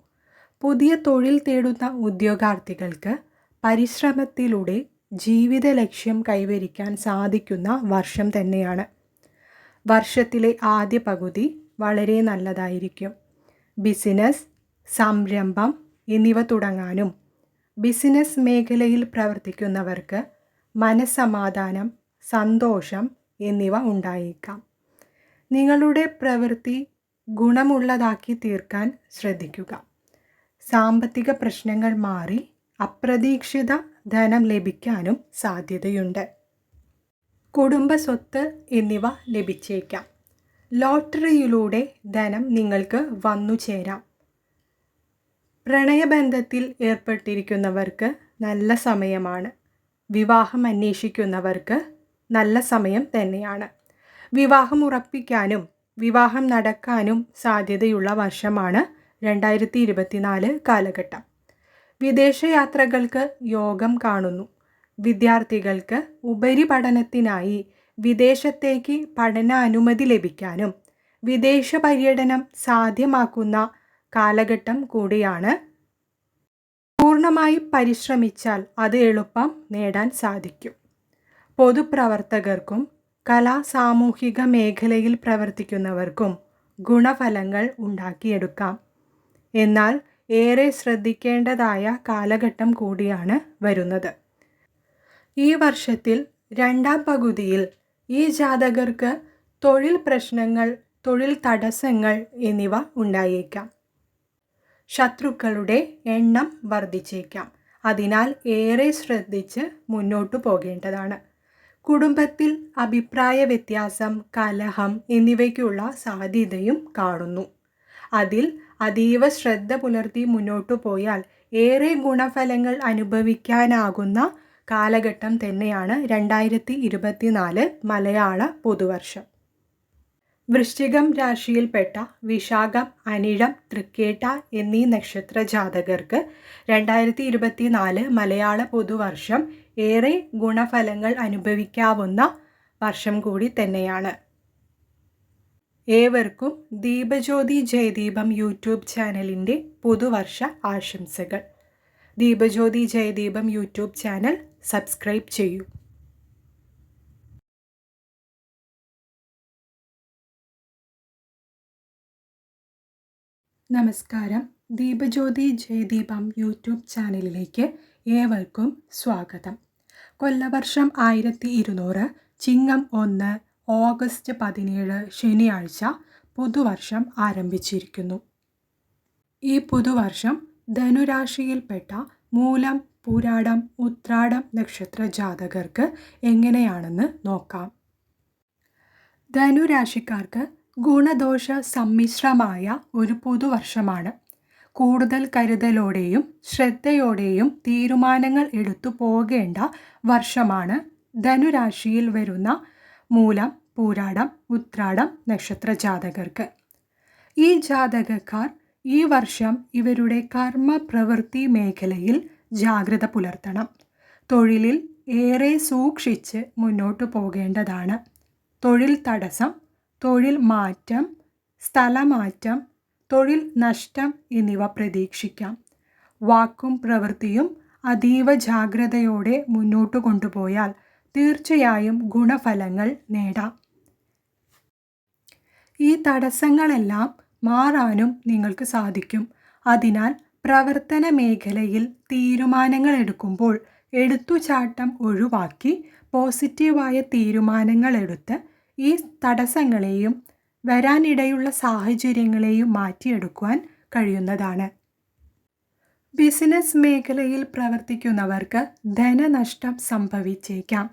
S1: പുതിയ തൊഴിൽ തേടുന്ന ഉദ്യോഗാർത്ഥികൾക്ക് പരിശ്രമത്തിലൂടെ ജീവിത ലക്ഷ്യം കൈവരിക്കാൻ സാധിക്കുന്ന വർഷം തന്നെയാണ്. വർഷത്തിലെ ആദ്യ പകുതി വളരെ നല്ലതായിരിക്കും. ബിസിനസ്, സംരംഭം എന്നിവ തുടങ്ങാനും ബിസിനസ് മേഖലയിൽ പ്രവർത്തിക്കുന്നവർക്ക് മനസ്സമാധാനം, സന്തോഷം എന്നിവ ഉണ്ടായേക്കാം. നിങ്ങളുടെ പ്രവൃത്തി ഗുണമുള്ളതാക്കി തീർക്കാൻ ശ്രദ്ധിക്കുക. സാമ്പത്തിക പ്രശ്നങ്ങൾ മാറി അപ്രതീക്ഷിത ധനം ലഭിക്കാനും സാധ്യതയുണ്ട്. കുടുംബ സ്വത്ത് എന്നിവ ലഭിച്ചേക്കാം. ലോട്ടറിയിലൂടെ ധനം നിങ്ങൾക്ക് വന്നു ചേരാം. പ്രണയബന്ധത്തിൽ ഏർപ്പെട്ടിരിക്കുന്നവർക്ക് നല്ല സമയമാണ്. വിവാഹം അന്വേഷിക്കുന്നവർക്ക് നല്ല സമയം തന്നെയാണ്. വിവാഹം ഉറപ്പിക്കാനും വിവാഹം നടക്കാനും സാധ്യതയുള്ള വർഷമാണ് 2024 കാലഘട്ടം. വിദേശയാത്രകൾക്ക് യോഗം കാണുന്നു. വിദ്യാർത്ഥികൾക്ക് ഉപരിപഠനത്തിനായി വിദേശത്തേക്ക് പഠനാനുമതി ലഭിക്കാനും വിദേശ പര്യടനം സാധ്യമാക്കുന്ന കാലഘട്ടം കൂടിയാണ്. പൂർണ്ണമായി പരിശ്രമിച്ചാൽ അത് എളുപ്പം നേടാൻ സാധിക്കും. പൊതുപ്രവർത്തകർക്കും സാമൂഹിക മേഖലയിൽ പ്രവർത്തിക്കുന്നവർക്കും ഗുണഫലങ്ങൾ ഉണ്ടാക്കിയെടുക്കാം. എന്നാൽ ഏറെ ശ്രദ്ധിക്കേണ്ടതായ കാലഘട്ടം കൂടിയാണ് വരുന്നത്. ഈ വർഷത്തിൽ രണ്ടാം പകുതിയിൽ ഈ ജാതകർക്ക് തൊഴിൽ പ്രശ്നങ്ങൾ, തൊഴിൽ തടസ്സങ്ങൾ എന്നിവ ഉണ്ടായേക്കാം. ശത്രുക്കളുടെ എണ്ണം വർദ്ധിച്ചേക്കാം. അതിനാൽ ഏറെ ശ്രദ്ധിച്ച് മുന്നോട്ടു പോകേണ്ടതാണ്. കുടുംബത്തിൽ അഭിപ്രായ വ്യത്യാസം, കലഹം എന്നിവയ്ക്കുള്ള സാധ്യതയും കാണുന്നു. അതിൽ അതീവ ശ്രദ്ധ പുലർത്തി മുന്നോട്ടു പോയാൽ ഏറെ ഗുണഫലങ്ങൾ അനുഭവിക്കാനാകുന്ന കാലഘട്ടം തന്നെയാണ് 2024 മലയാള പുതുവർഷം. വൃശ്ചികം രാശിയിൽപ്പെട്ട വിശാഖം, അനിഴം, തൃക്കേട്ട എന്നീ നക്ഷത്ര ജാതകർക്ക് 2024 മലയാള പുതുവർഷം ഏറെ ഗുണഫലങ്ങൾ അനുഭവിക്കാവുന്ന വർഷം കൂടി തന്നെയാണ്. ഏവർക്കും ദീപജ്യോതി ജയദീപം യൂട്യൂബ് ചാനലിൻ്റെ പുതുവർഷ ആശംസകൾ. Deepajyothi Jayadeepam YouTube channel subscribe ചെയ്യൂ. നമസ്കാരം. ദീപജ്യോതി ജയദീപം യൂട്യൂബ് ചാനലിലേക്ക് ഏവർക്കും സ്വാഗതം. കൊല്ലവർഷം 1200 ചിങ്ങം 1 ഓഗസ്റ്റ് 17 ശനിയാഴ്ച പുതുവർഷം ആരംഭിച്ചിരിക്കുന്നു. ഈ പുതുവർഷം ധനുരാശിയിൽപ്പെട്ട മൂലം, പൂരാടം, ഉത്രാടം നക്ഷത്ര ജാതകർക്ക് എങ്ങനെയാണെന്ന് നോക്കാം. ധനുരാശിക്കാർക്ക് ഗുണദോഷ സമ്മിശ്രമായ ഒരു പുതുവർഷമാണ്. കൂടുതൽ കരുതലോടെയും ശ്രദ്ധയോടെയും തീരുമാനങ്ങൾ എടുത്തു പോകേണ്ട വർഷമാണ് ധനുരാശിയിൽ വരുന്ന മൂലം, പൂരാടം, ഉത്രാടം നക്ഷത്ര ജാതകർക്ക്. ഈ ജാതകക്കാർ ഈ വർഷം ഇവരുടെ കർമ്മ പ്രവൃത്തി മേഖലയിൽ ജാഗ്രത പുലർത്തണം. തൊഴിലിൽ ഏറെ സൂക്ഷിച്ച് മുന്നോട്ടു പോകേണ്ടതാണ്. തൊഴിൽ തടസ്സം, തൊഴിൽ മാറ്റം, സ്ഥലമാറ്റം, തൊഴിൽ നഷ്ടം എന്നിവ പ്രതീക്ഷിക്കാം. വാക്കും പ്രവൃത്തിയും അതീവ ജാഗ്രതയോടെ മുന്നോട്ടു കൊണ്ടുപോയാൽ തീർച്ചയായും ഗുണഫലങ്ങൾ നേടാം. ഈ തടസ്സങ്ങളെല്ലാം മാറാനും നിങ്ങൾക്ക് സാധിക്കും. അതിനാൽ പ്രവർത്തന മേഖലയിൽ തീരുമാനങ്ങൾ എടുക്കുമ്പോൾ എടുത്തുചാട്ടം ഒഴിവാക്കി പോസിറ്റീവായ തീരുമാനങ്ങൾ എടുത്ത് ഈ തടസ്സങ്ങളെയും വരാനിടയുള്ള സാഹചര്യങ്ങളെയും മാറ്റിയെടുക്കുവാൻ കഴിയുന്നതാണ്. ബിസിനസ് മേഖലയിൽ പ്രവർത്തിക്കുന്നവർക്ക് ധനനഷ്ടം സംഭവിച്ചേക്കാം.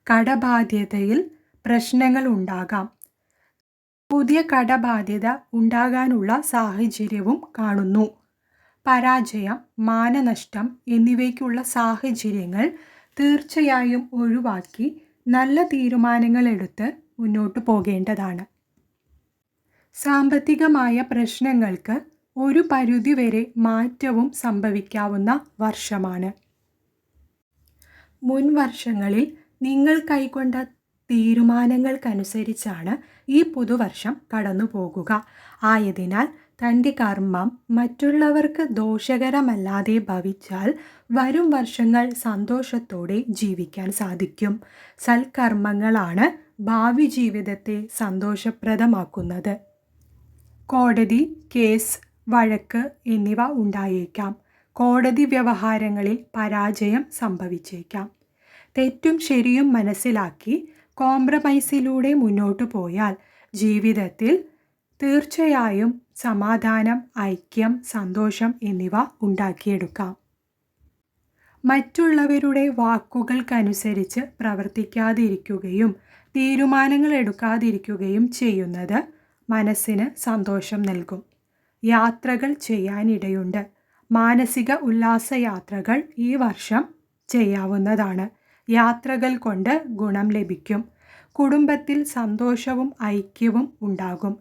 S1: കടബാധ്യതയിൽ പ്രശ്നങ്ങൾ ഉണ്ടാകാം. പുതിയ കടബാധ്യത ഉണ്ടാകാനുള്ള സാഹചര്യവും കാണുന്നു. പരാജയം, മാനനഷ്ടം എന്നിവയ്ക്കുള്ള സാഹചര്യങ്ങൾ തീർച്ചയായും ഒഴിവാക്കി നല്ല തീരുമാനങ്ങൾ എടുത്ത് മുന്നോട്ടു പോകേണ്ടതാണ്. സാമ്പത്തികമായ പ്രശ്നങ്ങൾക്ക് ഒരു പരിധിവരെ മാറ്റവും സംഭവിക്കാവുന്ന വർഷമാണ്. മുൻ വർഷങ്ങളിൽ നിങ്ങൾ കൈക്കൊണ്ട തീരുമാനങ്ങൾക്കനുസരിച്ചാണ് ഈ പുതുവർഷം കടന്നു പോകുക. ആയതിനാൽ തൻ്റെ കർമ്മം മറ്റുള്ളവർക്ക് ദോഷകരമല്ലാതെ ഭവിച്ചാൽ വരും വർഷങ്ങൾ സന്തോഷത്തോടെ ജീവിക്കാൻ സാധിക്കും. സൽക്കർമ്മങ്ങളാണ് ഭാവി ജീവിതത്തെ സന്തോഷപ്രദമാക്കുന്നത്. കോടതി കേസ്, വഴക്ക് എന്നിവ ഉണ്ടായേക്കാം. കോടതി വ്യവഹാരങ്ങളിൽ പരാജയം സംഭവിച്ചേക്കാം. തെറ്റും ശരിയും മനസ്സിലാക്കി കോംപ്രമൈസിലൂടെ മുന്നോട്ടു പോയാൽ ജീവിതത്തിൽ തീർച്ചയായും സമാധാനം, ഐക്യം, സന്തോഷം എന്നിവ ഉണ്ടാക്കിയെടുക്കാം. മറ്റുള്ളവരുടെ വാക്കുകൾക്കനുസരിച്ച് പ്രവർത്തിക്കാതിരിക്കുകയും തീരുമാനങ്ങൾ എടുക്കാതിരിക്കുകയും ചെയ്യുന്നത് മനസ്സിന് സന്തോഷം നൽകും. യാത്രകൾ ചെയ്യാനിടയുണ്ട്. മാനസിക ഉല്ലാസയാത്രകൾ ഈ വർഷം ചെയ്യാവുന്നതാണ്. യാത്രകൾ കൊണ്ട് ഗുണം ലഭിക്കും. കുടുംബത്തിൽ സന്തോഷവും ഐക്യവും ഉണ്ടാകും.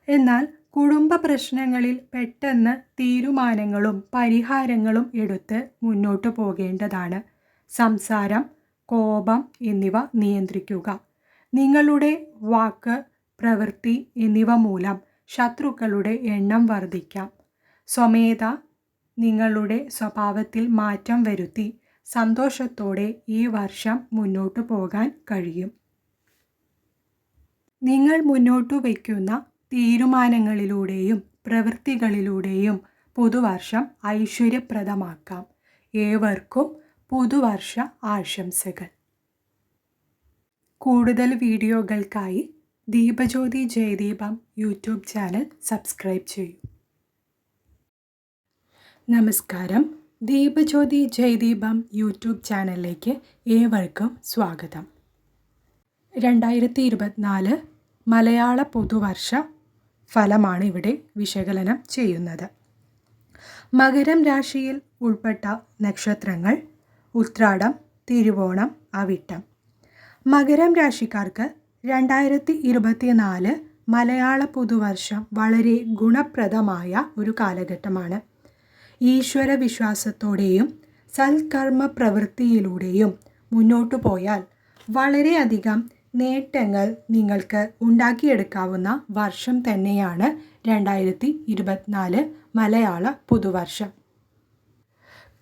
S1: എന്നാൽ കുടുംബ പ്രശ്നങ്ങളിൽ പെട്ടെന്ന് തീരുമാനങ്ങളും പരിഹാരങ്ങളും എടുത്ത് മുന്നോട്ടു പോകേണ്ടതാണ്. സംസാരം, കോപം എന്നിവ നിയന്ത്രിക്കുക. നിങ്ങളുടെ വാക്ക്, പ്രവൃത്തി എന്നിവ മൂലം ശത്രുക്കളുടെ എണ്ണം വർദ്ധിക്കാം. സ്വമേധ നിങ്ങളുടെ സ്വഭാവത്തിൽ മാറ്റം വരുത്തി സന്തോഷത്തോടെ ഈ വർഷം മുന്നോട്ടു പോകാൻ കഴിയും. നിങ്ങൾ മുന്നോട്ടു വയ്ക്കുന്ന തീരുമാനങ്ങളിലൂടെയും പ്രവൃത്തികളിലൂടെയും പുതുവർഷം ഐശ്വര്യപ്രദമാക്കാം. ഏവർക്കും പുതുവർഷ ആശംസകൾ. കൂടുതൽ വീഡിയോകൾക്കായി Deepajyothi Jayadeepam YouTube channel subscribe ചെയ്യൂ. നമസ്കാരം. ദീപജ്യോതി ജയദീപം യൂട്യൂബ് ചാനലിലേക്ക് ഏവർക്കും സ്വാഗതം. 2024 മലയാള പുതുവർഷ ഫലമാണ് ഇവിടെ വിശകലനം ചെയ്യുന്നത്. മകരം രാശിയിൽ ഉൾപ്പെട്ട നക്ഷത്രങ്ങൾ ഉത്രാടം, തിരുവോണം, അവിട്ടം. മകരം രാശിക്കാർക്ക് 2024 മലയാള പുതുവർഷം വളരെ ഗുണപ്രദമായ ഒരു കാലഘട്ടമാണ്. ഈശ്വര വിശ്വാസത്തോടെയും സൽക്കർമ്മ പ്രവൃത്തിയിലൂടെയും മുന്നോട്ടു പോയാൽ വളരെയധികം നേട്ടങ്ങൾ നിങ്ങൾക്ക് ഉണ്ടാക്കിയെടുക്കാവുന്ന വർഷം തന്നെയാണ് 2024 മലയാള പുതുവർഷം.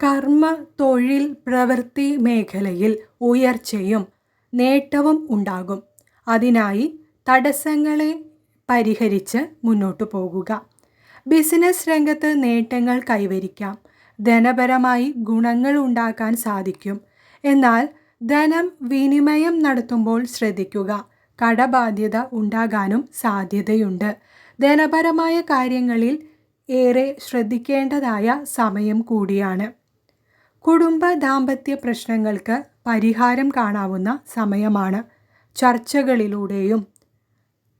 S1: കർമ്മ, തൊഴിൽ, പ്രവൃത്തി മേഖലയിൽ ഉയർച്ചയും നേട്ടവും ഉണ്ടാകും. അതിനായി തടസ്സങ്ങളെ പരിഹരിച്ച് മുന്നോട്ടു പോകുക. ബിസിനസ് രംഗത്ത് നേട്ടങ്ങൾ കൈവരിക്കാം. ധനപരമായി ഗുണങ്ങൾ ഉണ്ടാക്കാൻ സാധിക്കും. എന്നാൽ ധനം വിനിമയം നടത്തുമ്പോൾ ശ്രദ്ധിക്കുക. കടബാധ്യത ഉണ്ടാകാനും സാധ്യതയുണ്ട്. ധനപരമായ കാര്യങ്ങളിൽ ഏറെ ശ്രദ്ധിക്കേണ്ടതായ സമയം കൂടിയാണ്. കുടുംബ ദാമ്പത്യ പ്രശ്നങ്ങൾക്ക് പരിഹാരം കാണാവുന്ന സമയമാണ്. ചർച്ചകളിലൂടെയും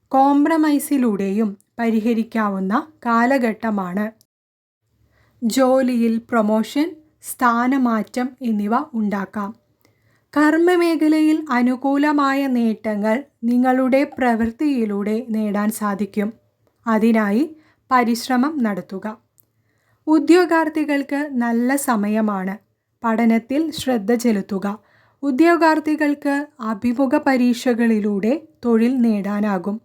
S1: കോംപ്രമൈസിലൂടെയും പരിഹരിക്കാവുന്ന കാലഘട്ടമാണ്. ജോലിയിൽ പ്രൊമോഷൻ, സ്ഥാനമാറ്റം എന്നിവ ഉണ്ടാക്കാം. കർമ്മമേഖലയിൽ അനുകൂലമായ നേട്ടങ്ങൾ നിങ്ങളുടെ പ്രവൃത്തിയിലൂടെ നേടാൻ സാധിക്കും. അതിനായി പരിശ്രമം നടത്തുക. ഉദ്യോഗാർത്ഥികൾക്ക് നല്ല സമയമാണ്. പഠനത്തിൽ ശ്രദ്ധ ചെലുത്തുക. ഉദ്യോഗാർത്ഥികൾക്ക് അഭിമുഖ പരീക്ഷകളിലൂടെ തൊഴിൽ നേടാനാകും.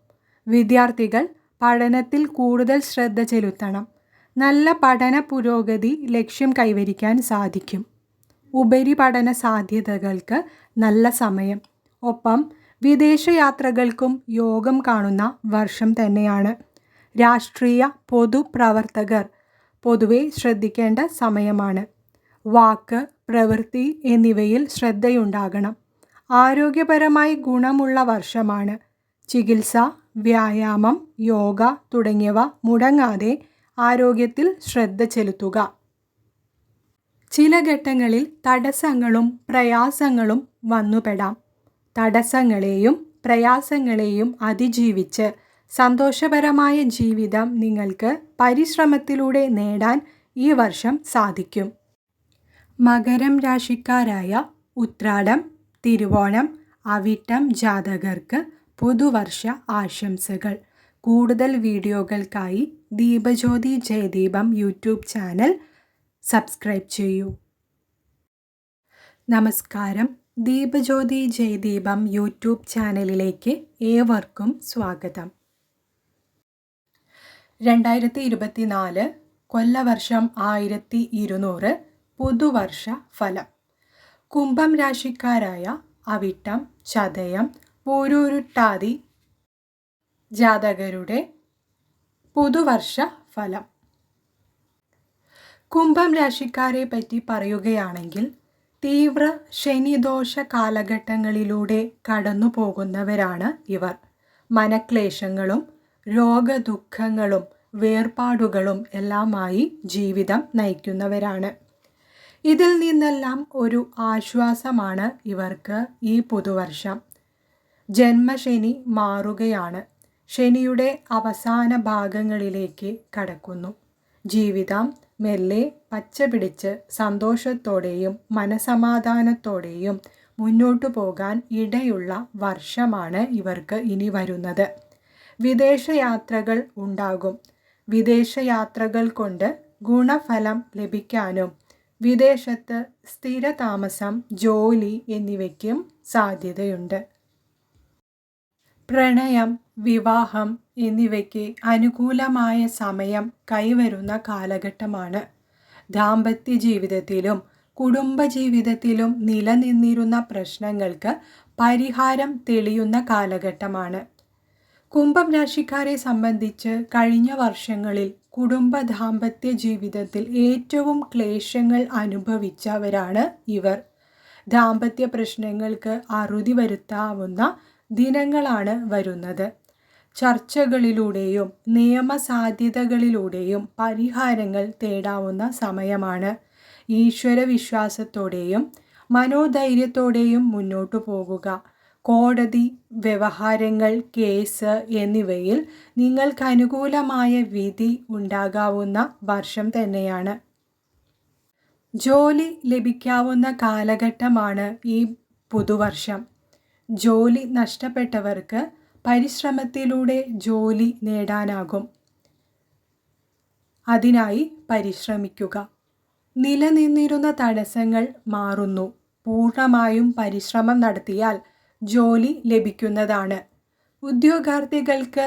S1: വിദ്യാർത്ഥികൾ പഠനത്തിൽ കൂടുതൽ ശ്രദ്ധ ചെലുത്തണം. നല്ല പഠന പുരോഗതി ലക്ഷ്യം കൈവരിക്കാൻ സാധിക്കും. ഉപരിപഠന സാധ്യതകൾക്ക് നല്ല സമയം. ഒപ്പം വിദേശയാത്രകൾക്കും യോഗം കാണുന്ന വർഷം തന്നെയാണ്. രാഷ്ട്രീയ പൊതുപ്രവർത്തകർ പൊതുവെ ശ്രദ്ധിക്കേണ്ട സമയമാണ്. വാക്ക്, പ്രവൃത്തി എന്നിവയിൽ ശ്രദ്ധയുണ്ടാകണം. ആരോഗ്യപരമായി ഗുണമുള്ള വർഷമാണ്. ചികിത്സ, വ്യായാമം, യോഗ തുടങ്ങിയവ മുടങ്ങാതെ ആരോഗ്യത്തിൽ ശ്രദ്ധ ചെലുത്തുക. ചില ഘട്ടങ്ങളിൽ തടസ്സങ്ങളും പ്രയാസങ്ങളും വന്നുപെടാം. തടസ്സങ്ങളെയും പ്രയാസങ്ങളെയും അതിജീവിച്ച് സന്തോഷപരമായ ജീവിതം നിങ്ങൾക്ക് പരിശ്രമത്തിലൂടെ നേടാൻ ഈ വർഷം സാധിക്കും. മകരം രാശിക്കാരായ ഉത്രാടം, തിരുവോണം, അവിട്ടം ജാതകർക്ക് പുതുവർഷ ആശംസകൾ. കൂടുതൽ വീഡിയോകൾക്കായി Deepajyothi Jayadeepam YouTube channel subscribe ചെയ്യൂ. നമസ്കാരം. ദീപജ്യോതി ജയദീപം യൂട്യൂബ് ചാനലിലേക്ക് ഏവർക്കും സ്വാഗതം. 2024 കൊല്ലവർഷം 1200 പുതുവർഷ ഫലം. കുംഭം രാശിക്കാരായ അവിട്ടം, ചതയം, പൂരുരുട്ടാതി ജാതകരുടെ പുതുവർഷ ഫലം. കുംഭം രാശിക്കാരെ പറ്റി പറയുകയാണെങ്കിൽ തീവ്ര ശനിദോഷ കാലഘട്ടങ്ങളിലൂടെ കടന്നു പോകുന്നവരാണ് ഇവർ. മനക്ലേശങ്ങളും രോഗദുഃഖങ്ങളും വേർപാടുകളും എല്ലാമായി ജീവിതം നയിക്കുന്നവരാണ്. ഇതിൽ നിന്നെല്ലാം ഒരു ആശ്വാസമാണ് ഇവർക്ക് ഈ പുതുവർഷം. ജന്മശനി മാറുകയാണ്. ശനിയുടെ അവസാന ഭാഗങ്ങളിലേക്ക് കടക്കുന്നു. ജീവിതം മെല്ലെ പച്ച പിടിച്ച് സന്തോഷത്തോടെയും മനസമാധാനത്തോടെയും മുന്നോട്ടു പോകാൻ ഇടയുള്ള വർഷമാണ് ഇവർക്ക് ഇനി വരുന്നത്. വിദേശയാത്രകൾ ഉണ്ടാകും. വിദേശയാത്രകൾ കൊണ്ട് ഗുണഫലം ലഭിക്കാനും വിദേശത്ത് സ്ഥിരതാമസം, ജോലി എന്നിവയ്ക്കും സാധ്യതയുണ്ട്. പ്രണയം, വിവാഹം എന്നിവയ്ക്ക് അനുകൂലമായ സമയം കൈവരുന്ന കാലഘട്ടമാണ്. ദാമ്പത്യ ജീവിതത്തിലും കുടുംബജീവിതത്തിലും നിലനിന്നിരുന്ന പ്രശ്നങ്ങൾക്ക് പരിഹാരം തെളിയുന്ന കാലഘട്ടമാണ്. കുംഭം രാശിക്കാരെ സംബന്ധിച്ച് കഴിഞ്ഞ വർഷങ്ങളിൽ കുടുംബ ദാമ്പത്യ ജീവിതത്തിൽ ഏറ്റവും ക്ലേശങ്ങൾ അനുഭവിച്ചവരാണ് ഇവർ. ദാമ്പത്യ പ്രശ്നങ്ങൾക്ക് അറുതി വരുത്താവുന്ന ദിനങ്ങളാണ് വരുന്നത്. ചർച്ചകളിലൂടെയും നിയമസാധ്യതകളിലൂടെയും പരിഹാരങ്ങൾ തേടാവുന്ന സമയമാണ്. ഈശ്വരവിശ്വാസത്തോടെയും മനോധൈര്യത്തോടെയും മുന്നോട്ടു പോകുക. കോടതി വ്യവഹാരങ്ങൾ, കേസ് എന്നിവയിൽ നിങ്ങൾക്ക് അനുകൂലമായ വിധി ഉണ്ടാകാവുന്ന വർഷം തന്നെയാണ്. ജോലി ലഭിക്കാവുന്ന കാലഘട്ടമാണ് ഈ പുതുവർഷം. ജോലി നഷ്ടപ്പെട്ടവർക്ക് പരിശ്രമത്തിലൂടെ ജോലി നേടാനാകും. അതിനായി പരിശ്രമിക്കുക. നിലനിന്നിരുന്ന തടസ്സങ്ങൾ മാറുന്നു. പൂർണ്ണമായും പരിശ്രമം നടത്തിയാൽ ജോലി ലഭിക്കുന്നതാണ്. ഉദ്യോഗാർത്ഥികൾക്ക്,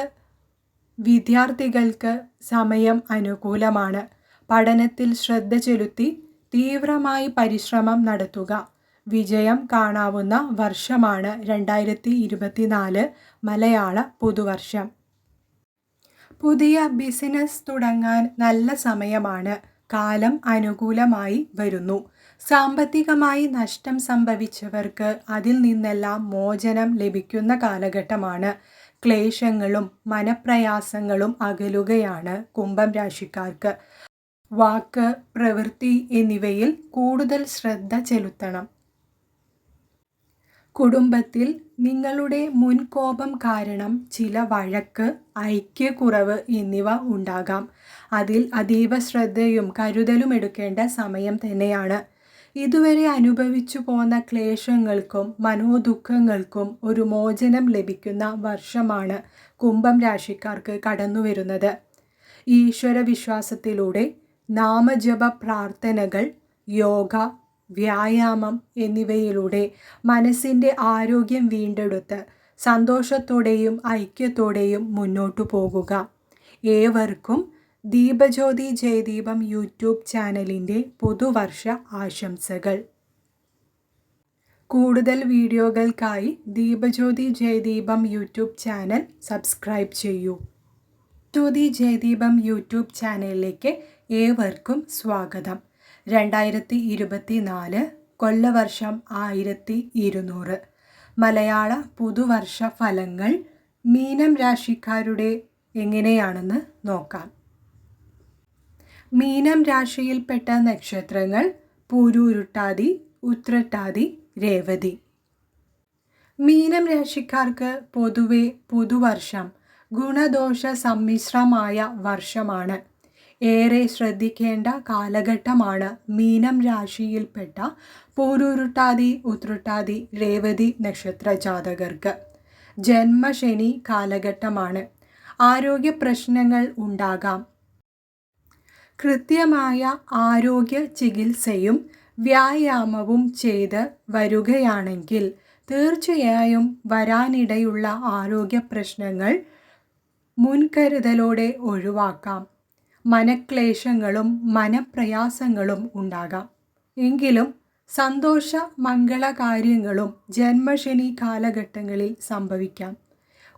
S1: വിദ്യാർത്ഥികൾക്ക് സമയം അനുകൂലമാണ്. പഠനത്തിൽ ശ്രദ്ധ ചെലുത്തി തീവ്രമായി പരിശ്രമം നടത്തുക. വിജയം കാണാവുന്ന വർഷമാണ് 2024 മലയാള പുതുവർഷം. പുതിയ ബിസിനസ് തുടങ്ങാൻ നല്ല സമയമാണ്. കാലം അനുകൂലമായി വരുന്നു. സാമ്പത്തികമായി നഷ്ടം സംഭവിച്ചവർക്ക് അതിൽ നിന്നെല്ലാം മോചനം ലഭിക്കുന്ന കാലഘട്ടമാണ്. ക്ലേശങ്ങളും മനപ്രയാസങ്ങളും അകലുകയാണ് കുംഭം രാശിക്കാർക്ക്. വാക്ക്, പ്രവൃത്തി എന്നിവയിൽ കൂടുതൽ ശ്രദ്ധ ചെലുത്തണം. കുടുംബത്തിൽ നിങ്ങളുടെ മുൻകോപം കാരണം ചില വഴക്ക്, ഐക്യക്കുറവ് എന്നിവ ഉണ്ടാകാം. അതിൽ അതീവ ശ്രദ്ധയും കരുതലും എടുക്കേണ്ട സമയം തന്നെയാണ്. ഇതുവരെ അനുഭവിച്ചു പോന്ന ക്ലേശങ്ങൾക്കും മനോദുഃഖങ്ങൾക്കും ഒരു മോചനം ലഭിക്കുന്ന വർഷമാണ് കുംഭം രാശിക്കാർക്ക് കടന്നു വരുന്നത്. ഈശ്വരവിശ്വാസത്തിലൂടെ നാമജപ പ്രാർത്ഥനകൾ, യോഗ, വ്യായാമം എന്നിവയിലൂടെ മനസ്സിൻ്റെ ആരോഗ്യം വീണ്ടെടുത്ത് സന്തോഷത്തോടെയും ഐക്യത്തോടെയും മുന്നോട്ടു പോകുക. ഏവർക്കും ദീപജ്യോതി ജയദീപം യൂട്യൂബ് ചാനലിൻ്റെ പുതുവർഷ ആശംസകൾ. കൂടുതൽ വീഡിയോകൾക്കായി Deepajyothi Jayadeepam YouTube channel subscribe ചെയ്യൂ. ജ്യോതി ജയദീപം യൂട്യൂബ് ചാനലിലേക്ക് ഏവർക്കും സ്വാഗതം. 2024 കൊല്ലവർഷം 1200 മലയാള പുതുവർഷ ഫലങ്ങൾ മീനം രാശിക്കാരുടെ എങ്ങനെയാണെന്ന് നോക്കാം. മീനം രാശിയിൽപ്പെട്ട നക്ഷത്രങ്ങൾ പൂരുരുട്ടാതി, ഉത്രട്ടാതി, രേവതി. മീനം രാശിക്കാർക്ക് പൊതുവെ പുതുവർഷം ഗുണദോഷ സമ്മിശ്രമായ വർഷമാണ്. ഏറെ ശ്രദ്ധിക്കേണ്ട കാലഘട്ടമാണ് മീനം രാശിയിൽപ്പെട്ട പൂരുരുട്ടാതി, ഉത്രട്ടാതി, രേവതി നക്ഷത്ര ജാതകർക്ക്. ജന്മശനി കാലഘട്ടമാണ്. ആരോഗ്യ പ്രശ്നങ്ങൾ ഉണ്ടാകാം. കൃത്യമായ ആരോഗ്യ ചികിത്സയും വ്യായാമവും ചെയ്ത് വരുകയാണെങ്കിൽ തീർച്ചയായും വരാനിടയുള്ള ആരോഗ്യ പ്രശ്നങ്ങൾ മുൻകരുതലോടെ ഒഴിവാക്കാം. മനക്ലേശങ്ങളും മനപ്രയാസങ്ങളും ഉണ്ടാകാം. എങ്കിലും സന്തോഷ മംഗളകാര്യങ്ങളും ജന്മശനി കാലഘട്ടങ്ങളിൽ സംഭവിക്കാം.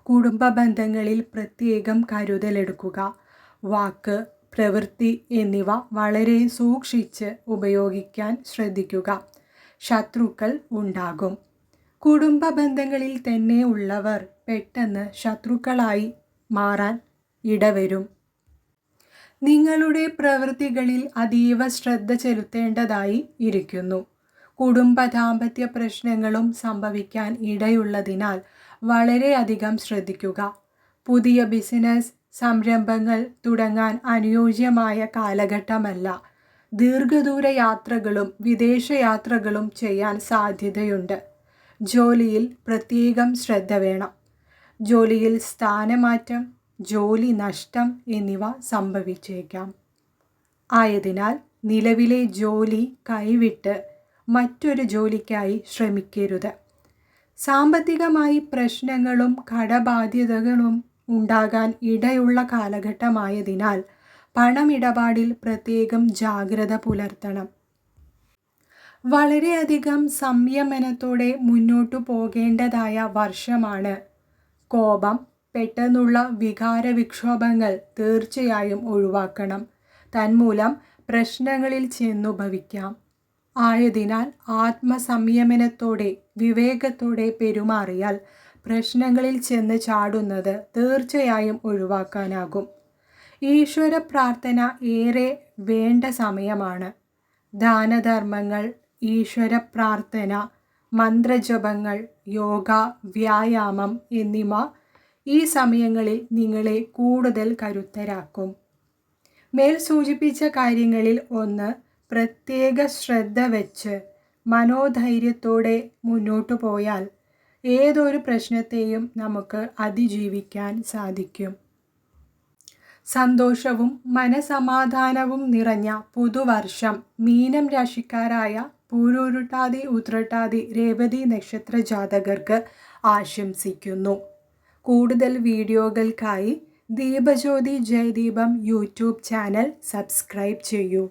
S1: കുടുംബ ബന്ധങ്ങളിൽ പ്രത്യേകം കരുതലെടുക്കുക. വാക്ക്, പ്രവൃത്തി എന്നിവ വളരെ സൂക്ഷിച്ച് ഉപയോഗിക്കാൻ ശ്രദ്ധിക്കുക. ശത്രുക്കൾ ഉണ്ടാകും. കുടുംബ ബന്ധങ്ങളിൽ തന്നെ ഉള്ളവർ പെട്ടെന്ന് ശത്രുക്കളായി മാറാൻ ഇടവരും. നിങ്ങളുടെ പ്രവൃത്തികളിൽ അതീവ ശ്രദ്ധ ചെലുത്തേണ്ടതായി ഇരിക്കുന്നു. കുടുംബ ദാമ്പത്യ പ്രശ്നങ്ങളും സംഭവിക്കാൻ ഇടയുള്ളതിനാൽ വളരെയധികം ശ്രദ്ധിക്കുക. പുതിയ ബിസിനസ് സംരംഭങ്ങൾ തുടങ്ങാൻ അനുയോജ്യമായ കാലഘട്ടമല്ല. ദീർഘദൂര യാത്രകളും വിദേശയാത്രകളും ചെയ്യാൻ സാധ്യതയുണ്ട്. ജോലിയിൽ പ്രത്യേകം ശ്രദ്ധ വേണം. ജോലിയിൽ സ്ഥാനമാറ്റം, ജോലി നഷ്ടം എന്നിവ സംഭവിച്ചേക്കാം. ആയതിനാൽ നിലവിലെ ജോലി കൈവിട്ട് മറ്റൊരു ജോലിക്കായി ശ്രമിക്കരുത്. സാമ്പത്തികമായി പ്രശ്നങ്ങളും കടബാധ്യതകളും ഉണ്ടാകാൻ ഇടയുള്ള കാലഘട്ടമായതിനാൽ പണമിടപാടിൽ പ്രത്യേകം ജാഗ്രത പുലർത്തണം. വളരെയധികം സംയമനത്തോടെ മുന്നോട്ടു പോകേണ്ടതായ വർഷമാണ്. കോപം, പെട്ടെന്നുള്ള വികാരവിക്ഷോഭങ്ങൾ തീർച്ചയായും ഒഴിവാക്കണം. തന്മൂലം പ്രശ്നങ്ങളിൽ ചെന്നുഭവിക്കാം. ആയതിനാൽ ആത്മസംയമനത്തോടെ വിവേകത്തോടെ പെരുമാറിയാൽ പ്രശ്നങ്ങളിൽ ചെന്ന് ചാടുന്നത് തീർച്ചയായും ഒഴിവാക്കാനാകും. ഈശ്വര പ്രാർത്ഥന ഏറെ വേണ്ട സമയമാണ്. ദാനധർമ്മങ്ങൾ, ഈശ്വര പ്രാർത്ഥന, മന്ത്രജപങ്ങൾ, യോഗ, വ്യായാമം എന്നിവ ഈ സമയങ്ങളിൽ നിങ്ങളെ കൂടുതൽ കരുത്തരാക്കും. മേൽ സൂചിപ്പിച്ച കാര്യങ്ങളിൽ ഒന്ന് പ്രത്യേക ശ്രദ്ധ വെച്ച് മനോധൈര്യത്തോടെ മുന്നോട്ടു പോയാൽ ഏതൊരു പ്രശ്നത്തെയും നമുക്ക് അതിജീവിക്കാൻ സാധിക്കും. സന്തോഷവും മനസമാധാനവും നിറഞ്ഞ പുതുവർഷം മീനം രാശിക്കാരായ പൂരുരുട്ടാതി, ഉത്രട്ടാതി, രേവതി നക്ഷത്ര ജാതകർക്ക് ആശംസിക്കുന്നു. കൂടുതൽ വീഡിയോകൾക്കായി Deepajyothi Jayadeepam YouTube channel subscribe ചെയ്യൂ.